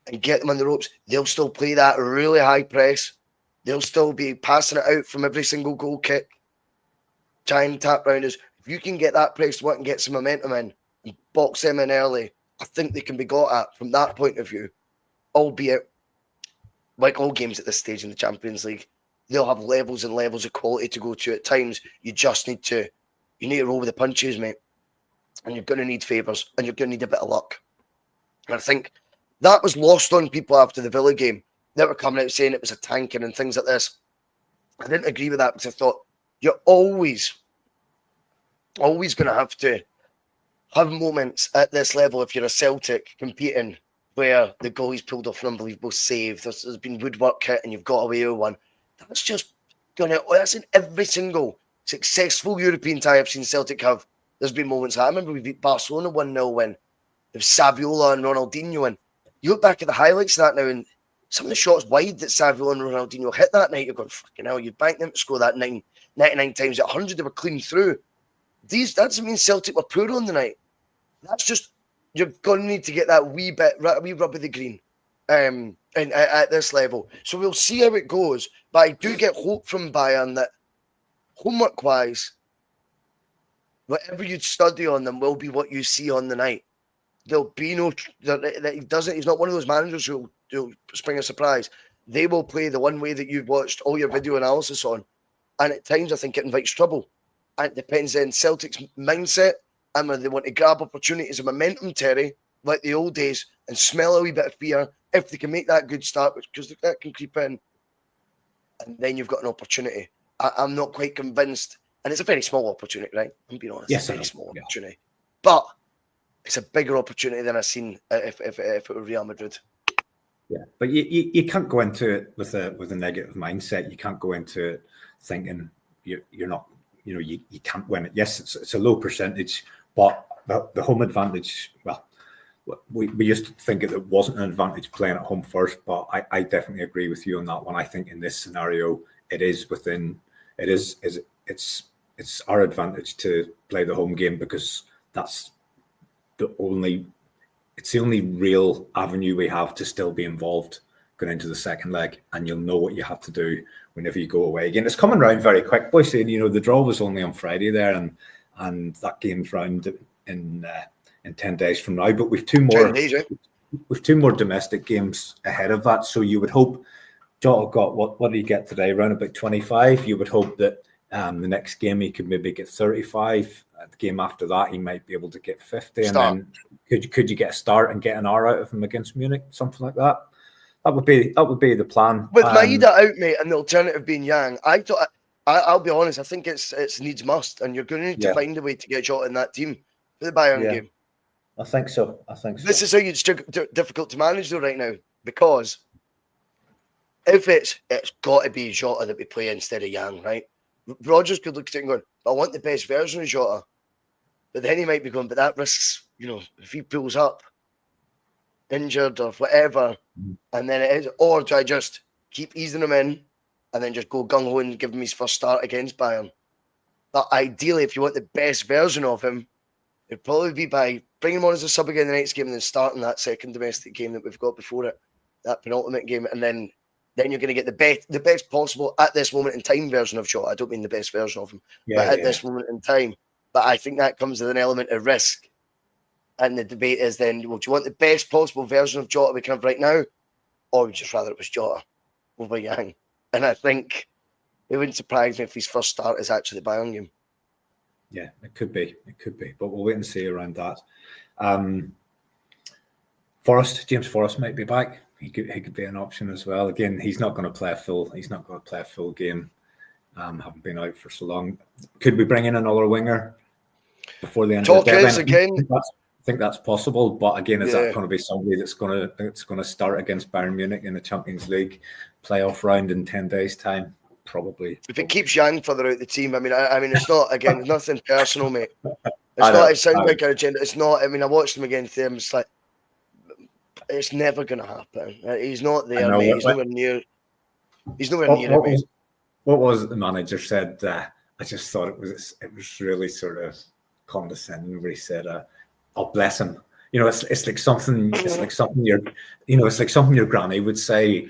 and get them on the ropes, they'll still play that really high press. They'll still be passing it out from every single goal kick, trying to tap rounders. If you can get that press to work and get some momentum in and box them in early, I think they can be got at from that point of view. Albeit, like all games at this stage in the Champions League, they'll have levels and levels of quality to go to at times. You just need to roll with the punches, mate. And you're going to need favours and you're going to need a bit of luck. And I think that was lost on people after the Villa game. They were coming out saying it was a tanking and things like this. I didn't agree with that because I thought you're always going to have moments at this level if you're a Celtic competing where the goalie's pulled off an unbelievable save. There's been woodwork hit and you've got away with one. That's in every single successful European tie I've seen Celtic have. There's been moments. I remember we beat Barcelona 1-0 when it was Saviola and Ronaldinho. And you look back at the highlights of that now, and some of the shots wide that Saviola and Ronaldinho hit that night, you're going, fucking hell, you'd bank them to score that 99 times. At 100, they were clean through. That doesn't mean Celtic were poor on the night. That's just, you're going to need to get that wee rub of the green at this level. So we'll see how it goes. But I do get hope from Bayern that homework-wise, whatever you study on them will be what you see on the night. There'll be no... He's not one of those managers who'll spring a surprise. They will play the one way that you've watched all your video analysis on. And at times, I think it invites trouble. And it depends on Celtic's mindset and whether they want to grab opportunities of momentum, Terry, like the old days, and smell a wee bit of fear if they can make that good start, because that can creep in. And then you've got an opportunity. I'm not quite convinced. And it's a very small opportunity, right? I'm being honest. Yes, it's a very small opportunity. But it's a bigger opportunity than I've seen if it were Real Madrid. Yeah, but you can't go into it with a negative mindset. You can't go into it thinking you're not, you can't win it. Yes, it's a low percentage, but the home advantage, well, we used to think it wasn't an advantage playing at home first, but I definitely agree with you on that one. I think in this scenario, it's our advantage to play the home game because it's the only real avenue we have to still be involved going into the second leg, and you'll know what you have to do whenever you go away again. It's coming round very quick, boys. The draw was only on Friday there, and that game's round in 10 days from now. But we've two more domestic games ahead of that. So you would hope Jota got what did he get today? Around about 25. You would hope that the next game he could maybe get 35. The game after that he might be able to get 50. Start. And then could you get a start and get an hour out of him against Munich, something like that? That would be the plan. With Maeda out, mate, and the alternative being Yang, I'll be honest. I think it's needs must, and you're going to need to find a way to get Jota in that team for the Bayern game. I think so. This is how it's difficult to manage though right now, because if it's got to be Jota that we play instead of Yang, right? Rodgers could look at it and go, I want the best version of Jota. But then he might be going, but that risks, if he pulls up injured or whatever, and then it is, or do I just keep easing him in and then just go gung-ho and give him his first start against Bayern? But ideally, if you want the best version of him, it'd probably be by bringing him on as a sub again the next game and then starting that second domestic game that we've got before it, that penultimate game, and then you're going to get the best possible at this moment in time version of Jota. I don't mean the best version of him, but at this moment in time. But I think that comes with an element of risk And the debate is then, well, do you want the best possible version of Jota we can have right now? Or would you just rather it was Jota over Yang? And I think it wouldn't surprise me if his first start is actually the Bayern game. Yeah, it could be. It could be. But we'll wait and see around that. James Forrest might be back. He could be an option as well. Again, he's not going to play a full game. Having been out for so long. Could we bring in another winger before the end of the deadline? I think that's possible, but again, is that going to be somebody that's going to start against Bayern Munich in the Champions League playoff round in 10 days' time? Probably. If it keeps Yang further out the team, I mean, it's not, again, it's nothing personal, mate. It sounds like an agenda. It's not. I mean, I watched him against them. It's like, it's never going to happen. He's not there, mate. He's nowhere near. He's nowhere near it, mate. What was it the manager said? I just thought it was really sort of condescending where he said, "Oh, bless him." You know, it's like something. It's like something it's like something your granny would say.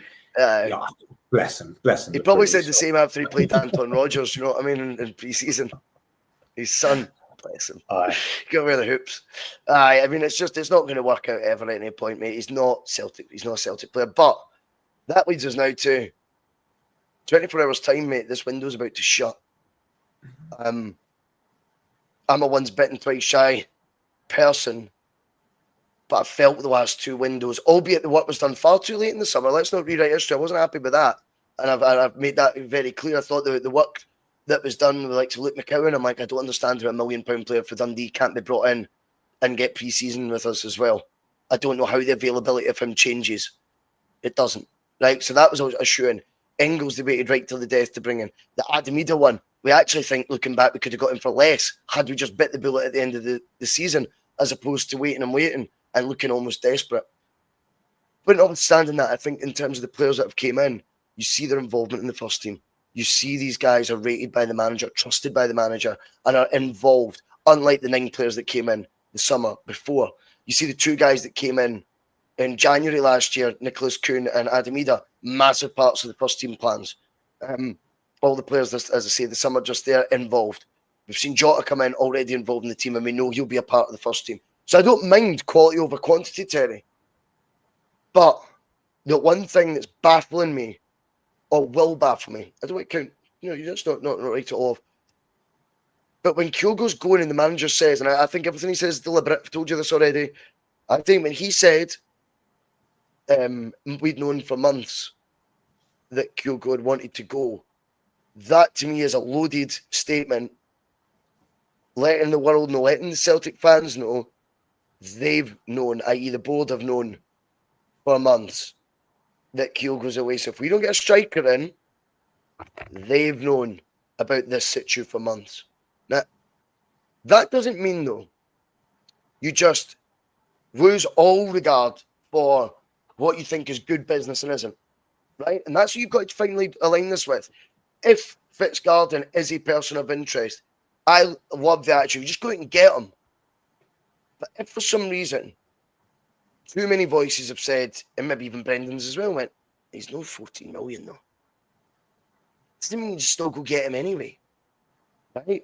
Bless him. He probably said the same after he played Anton Rodgers. You know what I mean? In pre-season, his son. Bless him. Go wear the hoops. I mean, it's not going to work out ever at any point, mate. He's not Celtic. He's not a Celtic player. But that leads us now to 24 hours time, mate. This window's about to shut. I'm a once bitten, twice shy person, but I felt the last two windows, albeit the work was done far too late in the summer. Let's not rewrite history. I wasn't happy with that, and I've made that very clear. I thought the work that was done with like Luke McCowan, I'm like, I don't understand how £1 million player for Dundee can't be brought in and get pre-season with us as well. I don't know how the availability of him changes. It doesn't. Right, so that was a shoe-in. Engels, they waited right till the death to bring in. The Daizen Maeda one, we actually think, looking back, we could have got him for less had we just bit the bullet at the end of the season, as opposed to waiting and looking almost desperate. But notwithstanding that, I think in terms of the players that have came in, you see their involvement in the first team. You see these guys are rated by the manager, trusted by the manager, and are involved, unlike the 9 players that came in the summer before. You see the 2 guys that came in January last year, Nicholas Kuhn and Daizen Maeda, massive parts of the first team plans. All the players, as I say, the summer just there, involved. We've seen Jota come in, already involved in the team, and we know he'll be a part of the first team. So I don't mind quality over quantity, Terry. But the one thing that's baffling me, or will baffle me, I don't want to count, you're just not write it off. But when Kyogo's going and the manager says, and I think everything he says is deliberate, I've told you this already, I think when he said, we'd known for months that Kyogo had wanted to go, that to me is a loaded statement, letting the world know, letting the Celtic fans know they've known, i.e. the board have known for months that Kyogo's away. So if we don't get a striker in, they've known about this situ for months. Now, that doesn't mean, though, you just lose all regard for what you think is good business and isn't, right? And that's what you've got to finally align this with. If Fitzgarden is a person of interest, I love the attitude. You just go out and get him. But if for some reason too many voices have said, and maybe even Brendan's as well, went, he's no 14 million though. Doesn't mean you just still go get him anyway, right?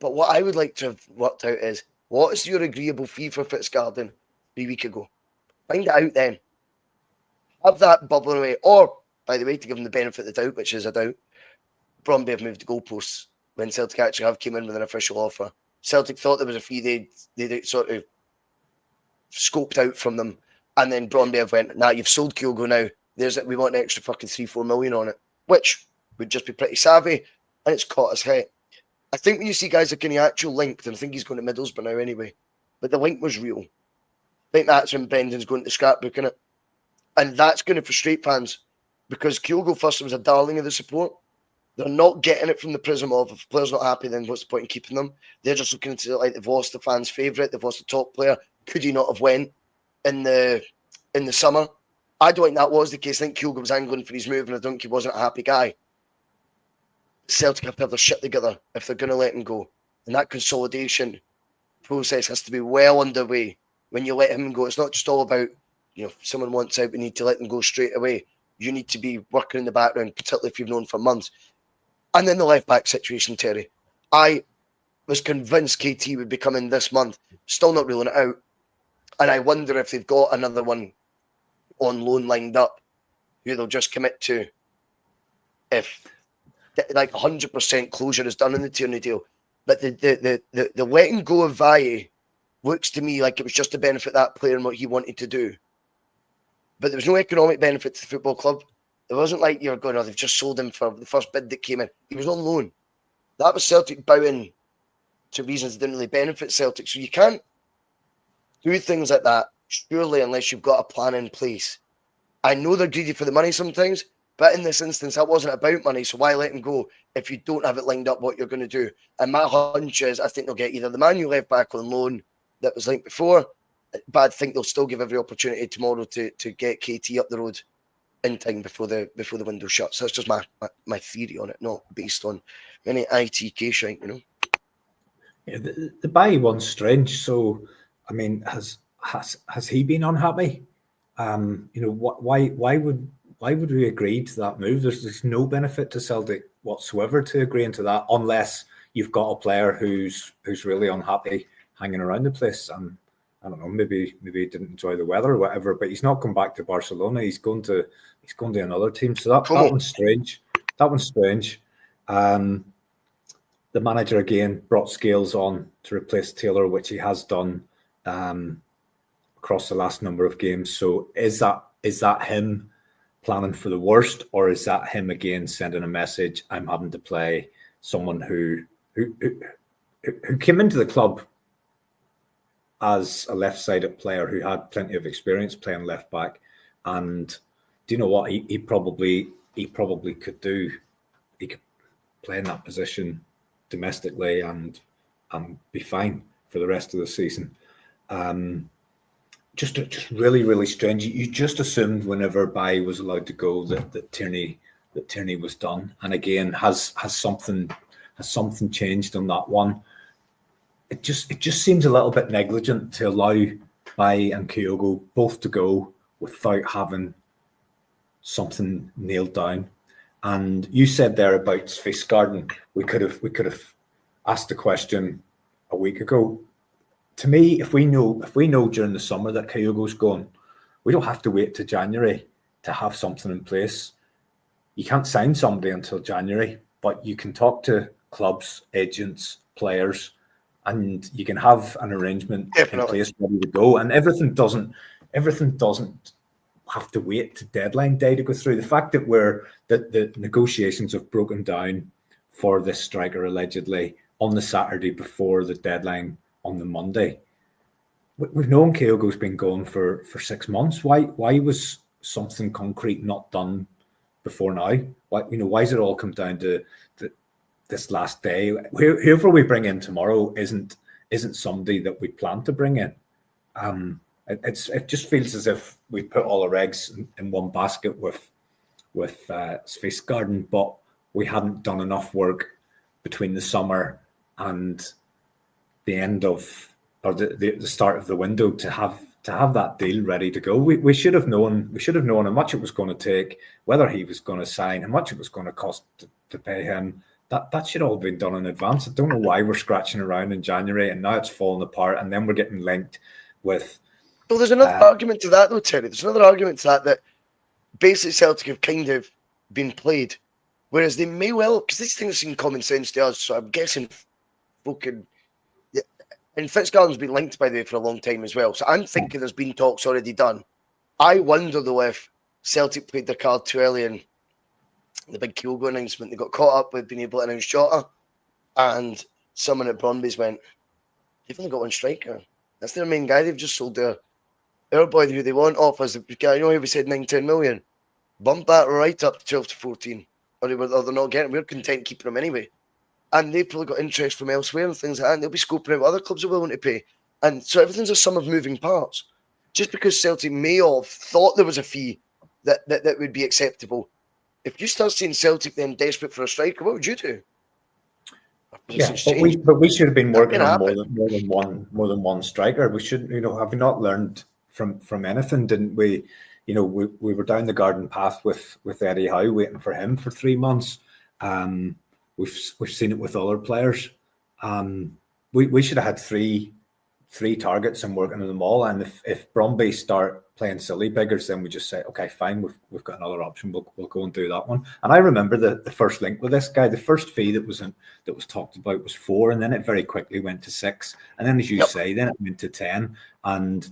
But what I would like to have worked out is, what is your agreeable fee for Fitzgarden 3 weeks ago? Find it out then. Have that bubbling away. Or, by the way, to give him the benefit of the doubt, which is a doubt, Bromby have moved the goalposts when Celtic actually have came in with an official offer. Celtic thought there was a fee they'd sort of scoped out from them, and then Bromby have went, nah, you've sold Kyogo now. We want an extra fucking 3-4 million on it, which would just be pretty savvy, and it's caught us hit. I think when you see guys like any actual linked, and I think he's going to Middlesbrough now anyway, but the link was real. I think that's when Brendan's going to scrapbook in it. And that's going to frustrate fans, because Kyogo first was a darling of the support. They're not getting it from the prism of, if the player's not happy, then what's the point in keeping them? They're just looking to, like, they've lost the fans' favourite, they've lost the top player. Could he not have went in the summer? I don't think that was the case. I think Kyogo was angling for his move, and I don't think he wasn't a happy guy. Celtic have to have their shit together if they're going to let him go. And that consolidation process has to be well underway when you let him go. It's not just all about, if someone wants out, we need to let them go straight away. You need to be working in the background, particularly if you've known for months. And then the left-back situation, Terry. I was convinced KT would be coming this month. Still not ruling it out. And I wonder if they've got another one on loan lined up who they'll just commit to if like 100% closure is done in the Tierney deal. But the letting go of Bhoycie looks to me like it was just to benefit that player and what he wanted to do. But there was no economic benefit to the football club. It wasn't like you're going, oh, they've just sold him for the first bid that came in. He was on loan. That was Celtic bowing to reasons that didn't really benefit Celtic. So you can't do things like that, surely, unless you've got a plan in place. I know they're greedy for the money sometimes, but in this instance, that wasn't about money. So why let him go if you don't have it lined up what you're going to do? And my hunch is I think they'll get either the man you left back on loan that was linked before, but I think they'll still give every opportunity tomorrow to get KT up the road in time before the window shuts. That's just my theory on it, not based on any ITK shite, you know. Yeah, the Bhoycie one's strange. So, I mean, has he been unhappy? You know, why would we agree to that move? There's no benefit to Celtic whatsoever to agreeing to that, unless you've got a player who's really unhappy hanging around the place. And I don't know, maybe he didn't enjoy the weather or whatever, but he's not come back to Barcelona. He's going to another team. So that one's strange. That one's strange. The manager again brought Scales on to replace Taylor, which he has done across the last number of games. So is that him planning for the worst, or is that him again sending a message? I'm having to play someone who came into the club as a left-sided player who had plenty of experience playing left back, and do you know what he probably could do? He could play in that position domestically and be fine for the rest of the season. Just really, really strange. You just assumed whenever Bhoycie was allowed to go that Tierney was done. And again, has something changed on that one? It just seems a little bit negligent to allow Bhoycie and Kyogo both to go without having something nailed down. And you said there about Spfl, we could have asked the question a week ago. To me, if we know during the summer that Kyogo's gone, we don't have to wait to January to have something in place. You can't sign somebody until January, but you can talk to clubs, agents, players, and you can have an arrangement in place ready to go. And everything doesn't have to wait to deadline day to go through. The fact that the negotiations have broken down for this striker allegedly on the Saturday before the deadline on the Monday. We've known Kyogo's been gone for 6 months. Why was something concrete not done before now? Why does it all come down to this last day? Whoever we bring in tomorrow isn't somebody that we plan to bring in. It just feels as if we put all our eggs in one basket with Spfl, but we hadn't done enough work between the summer and the end of, or the start of the window to have that deal ready to go. We should have known how much it was going to take, whether he was going to sign, how much it was going to cost to pay him. That should all have been done in advance. I don't know why we're scratching around in January and now it's falling apart, and then we're getting linked with. Well, there's another argument to that, though, Terry. There's another argument to that basically Celtic have kind of been played, whereas they may well, because these things seem common sense to us, so I'm guessing fucking. Yeah, and Fitzgerald's been linked, by the way, for a long time as well. So I'm thinking there's been talks already done. I wonder, though, if Celtic played their card too early in the big Kyogo announcement. They got caught up with being able to announce Jota, and someone at Brøndby's went, they've only got one striker. That's their main guy. They've just sold their boy who they want off as the guy. You know, we said 9-10 million. Bump that right up to 12 to 14. Or they're not getting. We're content keeping them anyway. And they've probably got interest from elsewhere and things like that. And they'll be scoping out what other clubs are willing to pay. And so everything's a sum of moving parts. Just because Celtic may have thought there was a fee that would be acceptable. If you start seeing Celtic then desperate for a striker, what would you do? Yeah, but we should have been working on more than one striker. We should, have we not learned from anything? Didn't we? We were down the garden path with Eddie Howe, waiting for him for 3 months. We've seen it with other players. We should have had three 3 targets and working on them all. And if Bromby start playing silly beggars, then we just say, okay, fine, we've got another option. We'll go and do that one. And I remember the first link with this guy. The first fee that was talked about was 4, and then it very quickly went to 6, and then, as you say, then it went to 10, and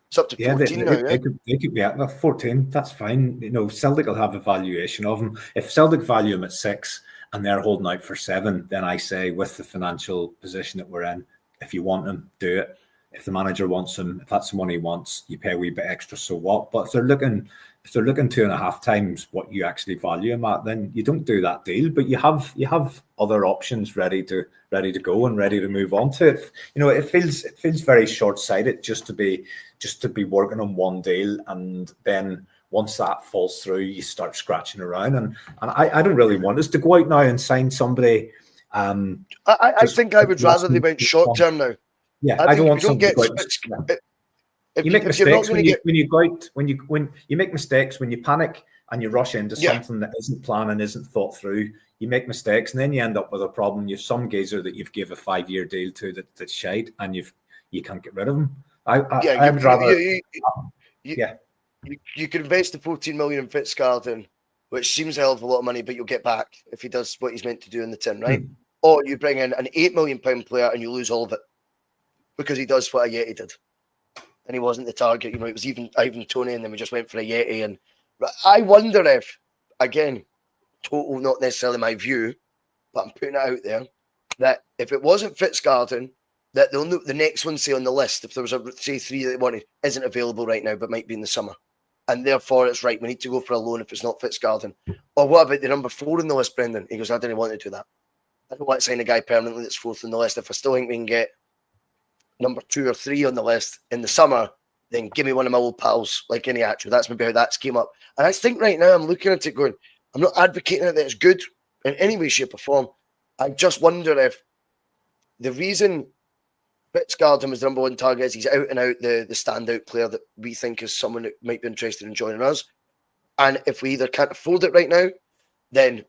it's up to 14 now. They could be at 14. That's fine. Celtic will have a valuation of him. If Celtic value him at 6 and they're holding out for 7, then I say, with the financial position that we're in, if you want him, do it. If the manager wants him, if that's the one he wants, you pay a wee bit extra, so what? But if they're looking 2.5 times what you actually value him at, then you don't do that deal. But you have other options ready to go and ready to move on to it. It feels very short-sighted just to be working on one deal, and then once that falls through, you start scratching around. And I don't really want us to go out now and sign somebody. I think I would rather they went short term now. Yeah, I don't want somebody to go out. You make mistakes when you go out, when you make mistakes when you panic and you rush into something that isn't planned and isn't thought through. You make mistakes, and then you end up with a problem. You've some geezer that you've give a 5-year deal to that's shite, and you can't get rid of him. I would rather. You could invest the 14 million in Fitzcarlton, which seems a hell of a lot of money, but you'll get back if he does what he's meant to do in the tin, right? Or you bring in an £8 million player and you lose all of it because he does what a Yeti did, and he wasn't the target. It was even Ivan Toney, and then we just went for a Yeti. And I wonder if, again, total not necessarily my view, but I'm putting it out there, that if it wasn't Fitzcarlton, that the next one, say on the list, if there was say 3 that they wanted, isn't available right now, but might be in the summer, and therefore it's right, we need to go for a loan if it's not Fitzcarlton. Or what about the number 4 in the list, Brendan? He goes, I didn't want to do that. I don't want to sign a guy permanently that's 4th on the list. If I still think we can get number 2 or 3 on the list in the summer, then give me one of my old pals, like any actual. That's maybe how that's came up. And I think right now I'm looking at it going, I'm not advocating that it's good in any way, shape or form. I just wonder if the reason Fitzcarlton was the number 1 target is he's out and out the standout player that we think is someone that might be interested in joining us. And if we either can't afford it right now, then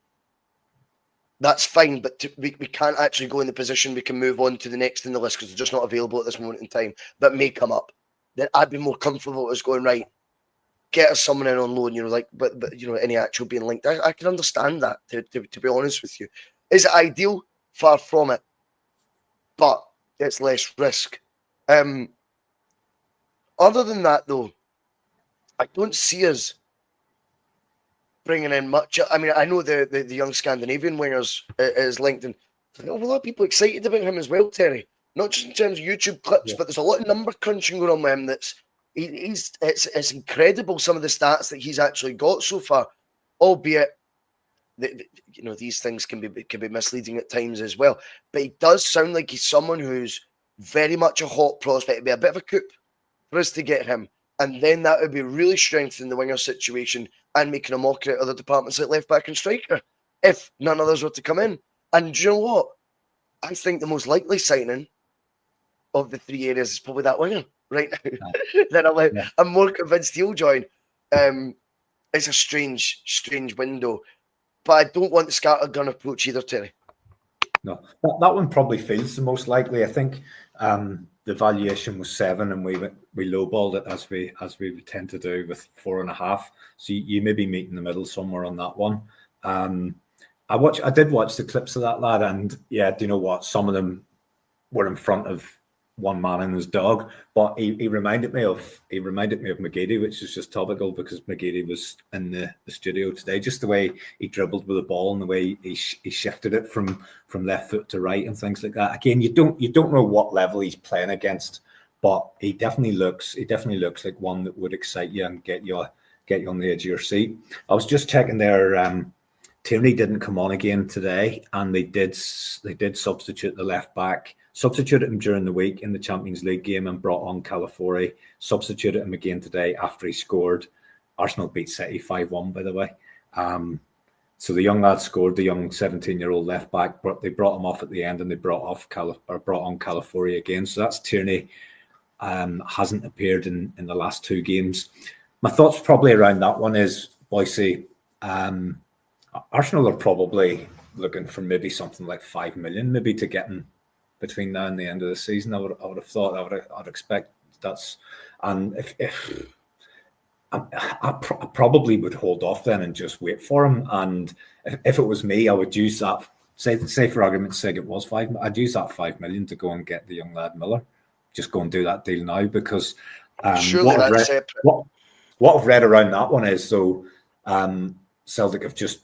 that's fine, but we can't actually go in the position we can move on to the next in the list because they're just not available at this moment in time, but may come up. Then I'd be more comfortable with us going, right, get us someone in on loan, but any actual being linked. I can understand that, to be honest with you. Is it ideal? Far from it. But it's less risk. Other than that, though, I don't see us bringing in much. I mean, I know the young Scandinavian wingers is linked, and a lot of people excited about him as well, Terry. Not just in terms of YouTube clips, but there's a lot of number crunching going on with him. It's incredible, some of the stats that he's actually got so far, albeit these things can be misleading at times as well. But he does sound like he's someone who's very much a hot prospect. It'd be a bit of a coup for us to get him. And then that would be really strengthening the winger situation and making a mockery at other departments like left back and striker if none others were to come in. And do you know what? I think the most likely signing of the 3 areas is probably that winger right now. Then I'm more convinced he'll join. It's a strange window. But I don't want the scattergun approach either, Terry. No, that one probably feels the most likely. I think the valuation was 7, and we lowballed it as we tend to do with 4.5. So you maybe meet in the middle somewhere on that one. I did watch the clips of that lad, and yeah, do you know what? Some of them were in front of one man and his dog, but he reminded me of McGeady, which is just topical because McGeady was in the studio today. Just the way he dribbled with the ball and the way he shifted it from left foot to right and things like that. Again, you don't know what level he's playing against, but he definitely looks like one that would excite you and get you on the edge of your seat. I was just checking there. Tierney didn't come on again today, and they did substitute the left back. Substituted him during the week in the Champions League game and brought on Calafiori. Substituted him again today after he scored. Arsenal beat City 5-1, by the way. So the young lad scored, the young 17-year-old left back, but they brought him off at the end and they brought on Calafiori again. So that's Tierney. Hasn't appeared in the last 2 games. My thoughts probably around that one is, Bhoycie, Arsenal are probably looking for maybe something like 5 million, maybe to get him between now and the end of the season. I would have thought. I'd expect that's. And if I probably would hold off then and just wait for him. And if it was me, I would use that. Say for argument's sake, it was 5. I'd use that 5 million to go and get the young lad Miller. Just go and do that deal now, because surely that's separate. What I've read around that one is, so Celtic have just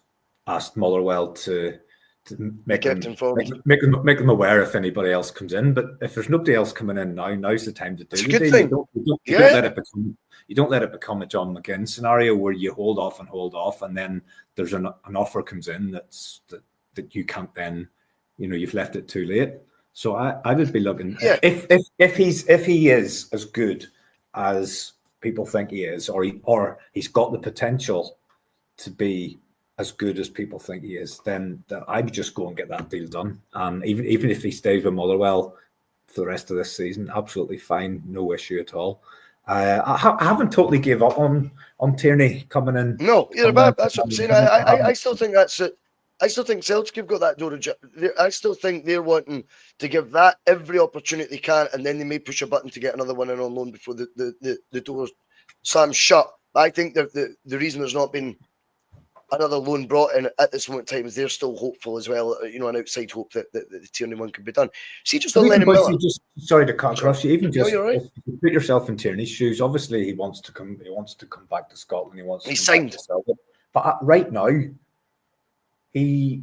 asked Motherwell to make them aware if anybody else comes in. But if there's nobody else coming in now, now's the time to do it's the a good deal. thing. You don't let it become a John McGinn scenario where you hold off, and then there's an offer comes in that you can't then, you've left it too late. So I would be looking if he is as good as people think he is, or he's got the potential to be as good as people think he is, then I'd just go and get that deal done. And even if he stays with Motherwell for the rest of this season, absolutely fine, no issue at all. I haven't totally gave up on Tierney coming in. No, that's what I'm saying. I still think that's it. I still think Celtic have got that door. I still think they're wanting to give that every opportunity they can, and then they may push a button to get another one in on loan before the door slams shut. I think that the reason there's not been another loan brought in at this moment in time is they're still hopeful as well. An outside hope that the Tierney one could be done. See, just on Lennon Miller. Sorry to cut across you. Even just if you put yourself in Tierney's shoes, obviously he wants to come back to Scotland. He's signed. To Celtic. But right now, he's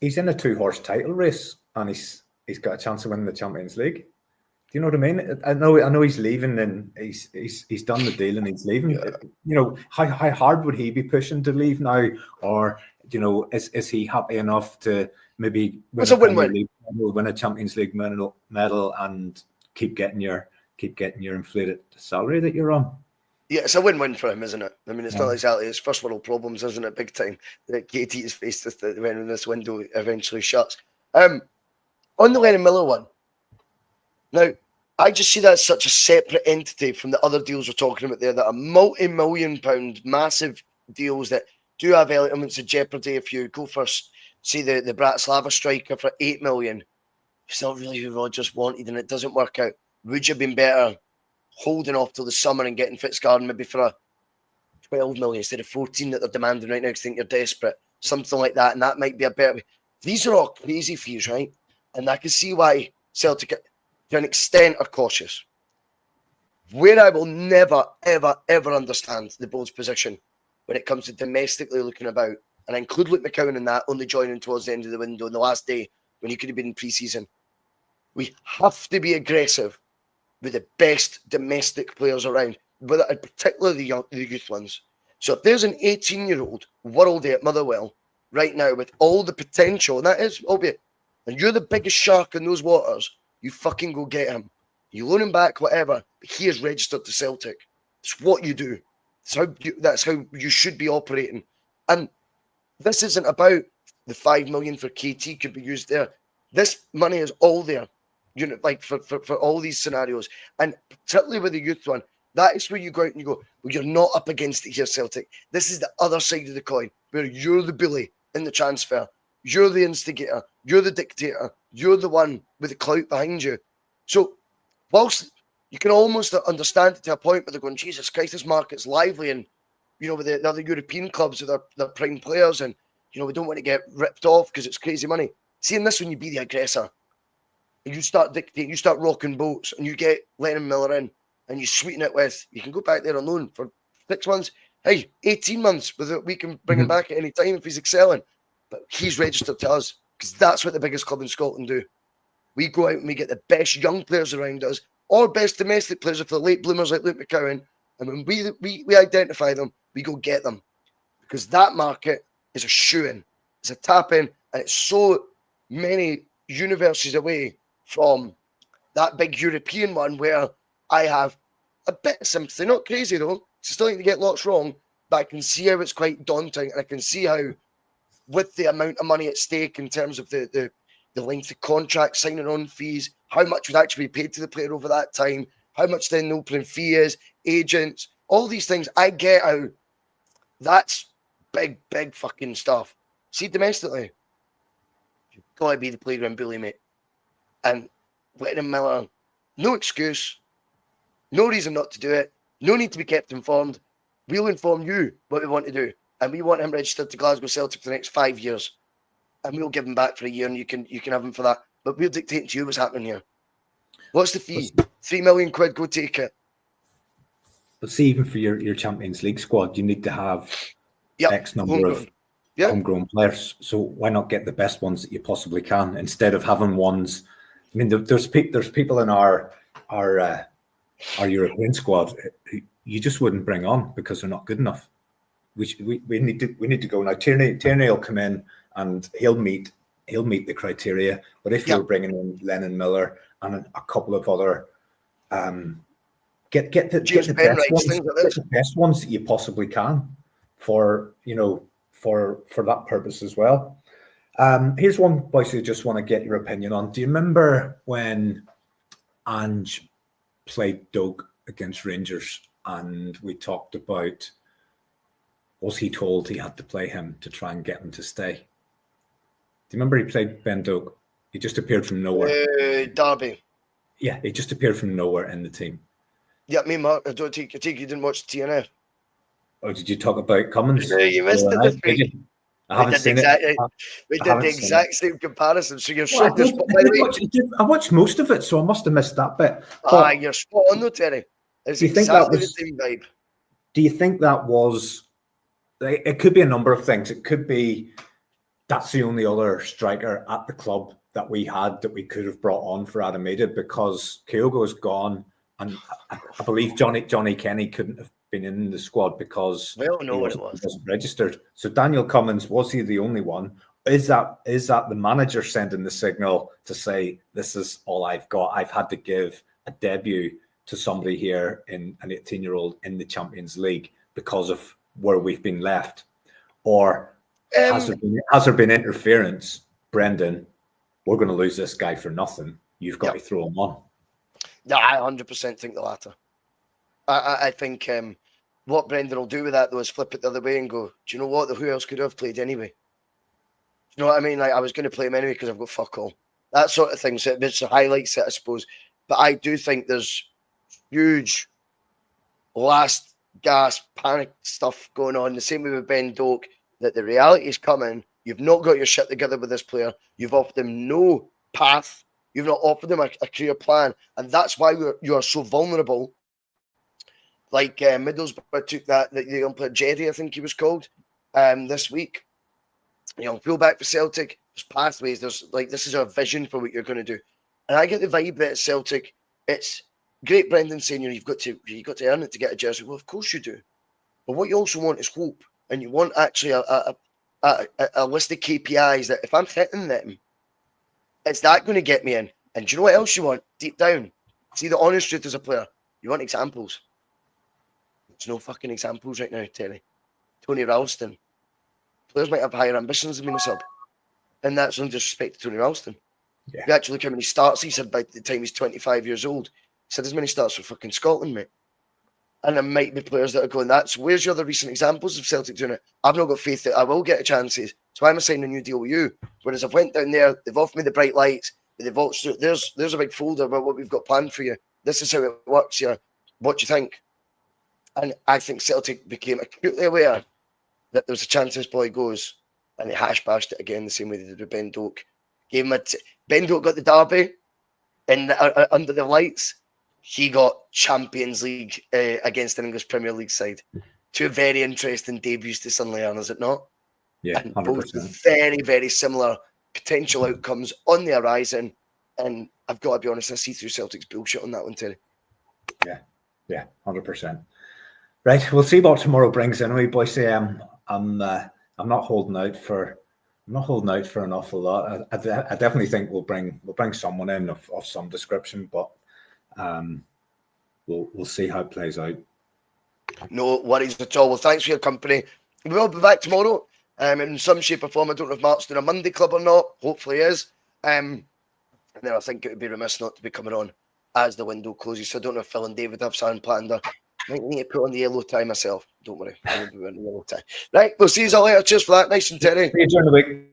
in a 2-horse title race, and he's got a chance of winning the Champions League. Do you know what I mean? I know he's leaving, and he's done the deal and he's leaving. Yeah. How hard would he be pushing to leave now, or is he happy enough to maybe win a Champions League medal and keep getting your inflated salary that you're on? Yeah, it's a win-win for him, isn't it? I mean, it's not exactly his first world problems, isn't it? Big time that KT is faced with when this window eventually shuts. On the Lennon Miller one. Now, I just see that as such a separate entity from the other deals we're talking about there that are multi-million-pound massive deals that do have elements of jeopardy. If you go for, say, the Bratislava striker for 8 million, it's not really who Rodgers wanted and it doesn't work out. Would you have been better holding off till the summer and getting Fitzgerald maybe for a 12 million instead of 14 that they're demanding right now because they think you're desperate? Something like that, and that might be a better way. These are all crazy fees, right? And I can see why Celtic, to an extent, are cautious. Where I will never, ever, ever understand the board's position when it comes to domestically looking about, and I include Luke McCowan in that, only joining towards the end of the window on the last day when he could have been in pre-season. We have to be aggressive with the best domestic players around, particularly the youth ones. So if there's an 18-year-old worldie at Motherwell right now with all the potential, and that is, albeit, and you're the biggest shark in those waters, you fucking go get him. You loan him back, whatever, but he is registered to Celtic. It's what you do. That's how you should be operating. And this isn't about the 5 million for KT could be used there. This money is all there. Like for all these scenarios, and particularly with the youth one, that is where you go out and you go, well, you're not up against it here, Celtic. This is the other side of the coin, where you're the bully in the transfer, you're the instigator, you're the dictator, you're the one with the clout behind you. So, whilst you can almost understand it to a point where they're going, Jesus Christ, this market's lively, and with the other European clubs with their prime players, and we don't want to get ripped off because it's crazy money. Seeing this when you be the aggressor. You start dictating, you start rocking boats, and you get Lennon Miller in, and you sweeten it with, you can go back there on loan for 6 months. Hey, 18 months, we can bring him back at any time if he's excelling. But he's registered to us, because that's what the biggest club in Scotland do. We go out and we get the best young players around us, or best domestic players if they're late bloomers like Luke McCowan. And when we identify them, we go get them. Because that market is a shoe-in. It's a tap-in, and it's so many universes away from that big European one where I have a bit of sympathy. Not crazy, though. It's still to get lots wrong, but I can see how it's quite daunting, and I can see how, with the amount of money at stake in terms of the length of contract, signing on fees, how much would actually be paid to the player over that time, how much then the opening fee is, agents, all these things. I get how that's big, big fucking stuff. See, domestically, you've got to be the playground bully, mate. And letting Miller, no excuse, no reason not to do it, no need to be kept informed. We'll inform you what we want to do. And we want him registered to Glasgow Celtic for the next 5 years. And we'll give him back for a year and you can have him for that. But we're dictating to you what's happening here. What's the fee? £3 million, go take it. But see, even for your Champions League squad, you need to have X number of homegrown players. So why not get the best ones that you possibly can instead of having ones? I mean, there's people in our European squad who you just wouldn't bring on because they're not good enough. We need to go now. Tierney will come in and he'll meet the criteria. But if you're bringing in Lennon Miller and a couple of other get the best ones that you possibly can for that purpose as well. Here's one, Bhoycie, I just want to get your opinion on. Do you remember when Ange played Doug against Rangers and we talked about, was he told he had to play him to try and get him to stay? Do you remember he played Ben Doug? He just appeared from nowhere. Derby. Yeah, he just appeared from nowhere in the team. Yeah, me, Mark. I take you didn't watch the TNF. Oh, did you talk about Cummins? No, you missed it this week. I haven't seen it. We did the exact same comparison. So you're so I watched most of it, so I must have missed that bit. You're spot on though, Terry. It's exactly the same vibe. Do you think that was? It could be a number of things. It could be that's the only other striker at the club that we had that we could have brought on for Daizen Maeda because Kyogo is gone, and I believe Johnny Kenny couldn't have been in the squad because we all know what it wasn't registered. So Daniel Cummins, was he the only one? Is that the manager sending the signal to say this is all I've got? I've had to give a debut to somebody here in an 18-year-old in the Champions League because of where we've been left, or has there been interference? Brendan, we're going to lose this guy for nothing. You've got to throw him on. No, I 100% think the latter. I think what Brendan will do with that though is flip it the other way and go, do you know what? Who else could have played anyway? Do you know what I mean? Like I was going to play him anyway because I've got fuck all. That sort of thing. So it's a highlights it, I suppose. But I do think there's huge last gasp panic stuff going on. The same way with Ben Doak, that the reality is coming. You've not got your shit together with this player. You've offered him no path. You've not offered him a clear plan. And that's why you are so vulnerable. Like Middlesbrough took the young player Jerry, I think he was called, this week. Fullback for Celtic. There's pathways. There's this is our vision for what you're going to do. And I get the vibe that at Celtic, it's great. Brendan saying you've got to earn it to get a jersey. Well, of course you do. But what you also want is hope, and you want actually a list of KPIs that if I'm hitting them, it's that going to get me in. And do you know what else you want deep down? See the honest truth as a player. You want examples. There's no fucking examples right now, Terry. Tony Ralston. Players might have higher ambitions than being a sub. And that's no disrespect to Tony Ralston. Yeah. If you actually look how many starts he said by the time he's 25 years old, he said as many starts for fucking Scotland, mate. And there might be players that are going, where's your other recent examples of Celtic doing it? I've not got faith that I will get a chances. So why am I signing a new deal with you? Whereas I've went down there, they've offered me the bright lights, they've also, there's a big folder about what we've got planned for you. This is how it works here. What do you think? And I think Celtic became acutely aware that there's a chance this boy goes, and they hash-bashed it again the same way they did with Ben Doak. Ben Doak got the derby under the lights. He got Champions League against an English Premier League side. Two very interesting debuts to suddenly earn, is it not? Yeah, and 100%. Both very, very similar potential outcomes on the horizon. And I've got to be honest, I see through Celtic's bullshit on that one, Terry. Yeah, 100%. Right, we'll see what tomorrow brings. Anyway, Bhoycie, I'm not holding out for an awful lot. I definitely think we'll bring someone in of some description, but we'll see how it plays out. No worries at all. Well, thanks for your company. We will be back tomorrow. In some shape or form. I don't know if Mark's doing a Monday club or not. Hopefully he is. And then I think it would be remiss not to be coming on as the window closes. So I don't know if Phil and David have something planned. I might need to put on the yellow tie myself. Don't worry. I will be wearing the yellow tie. Right, we'll see you all later. Cheers for that. Nice and Terry. See you during the week.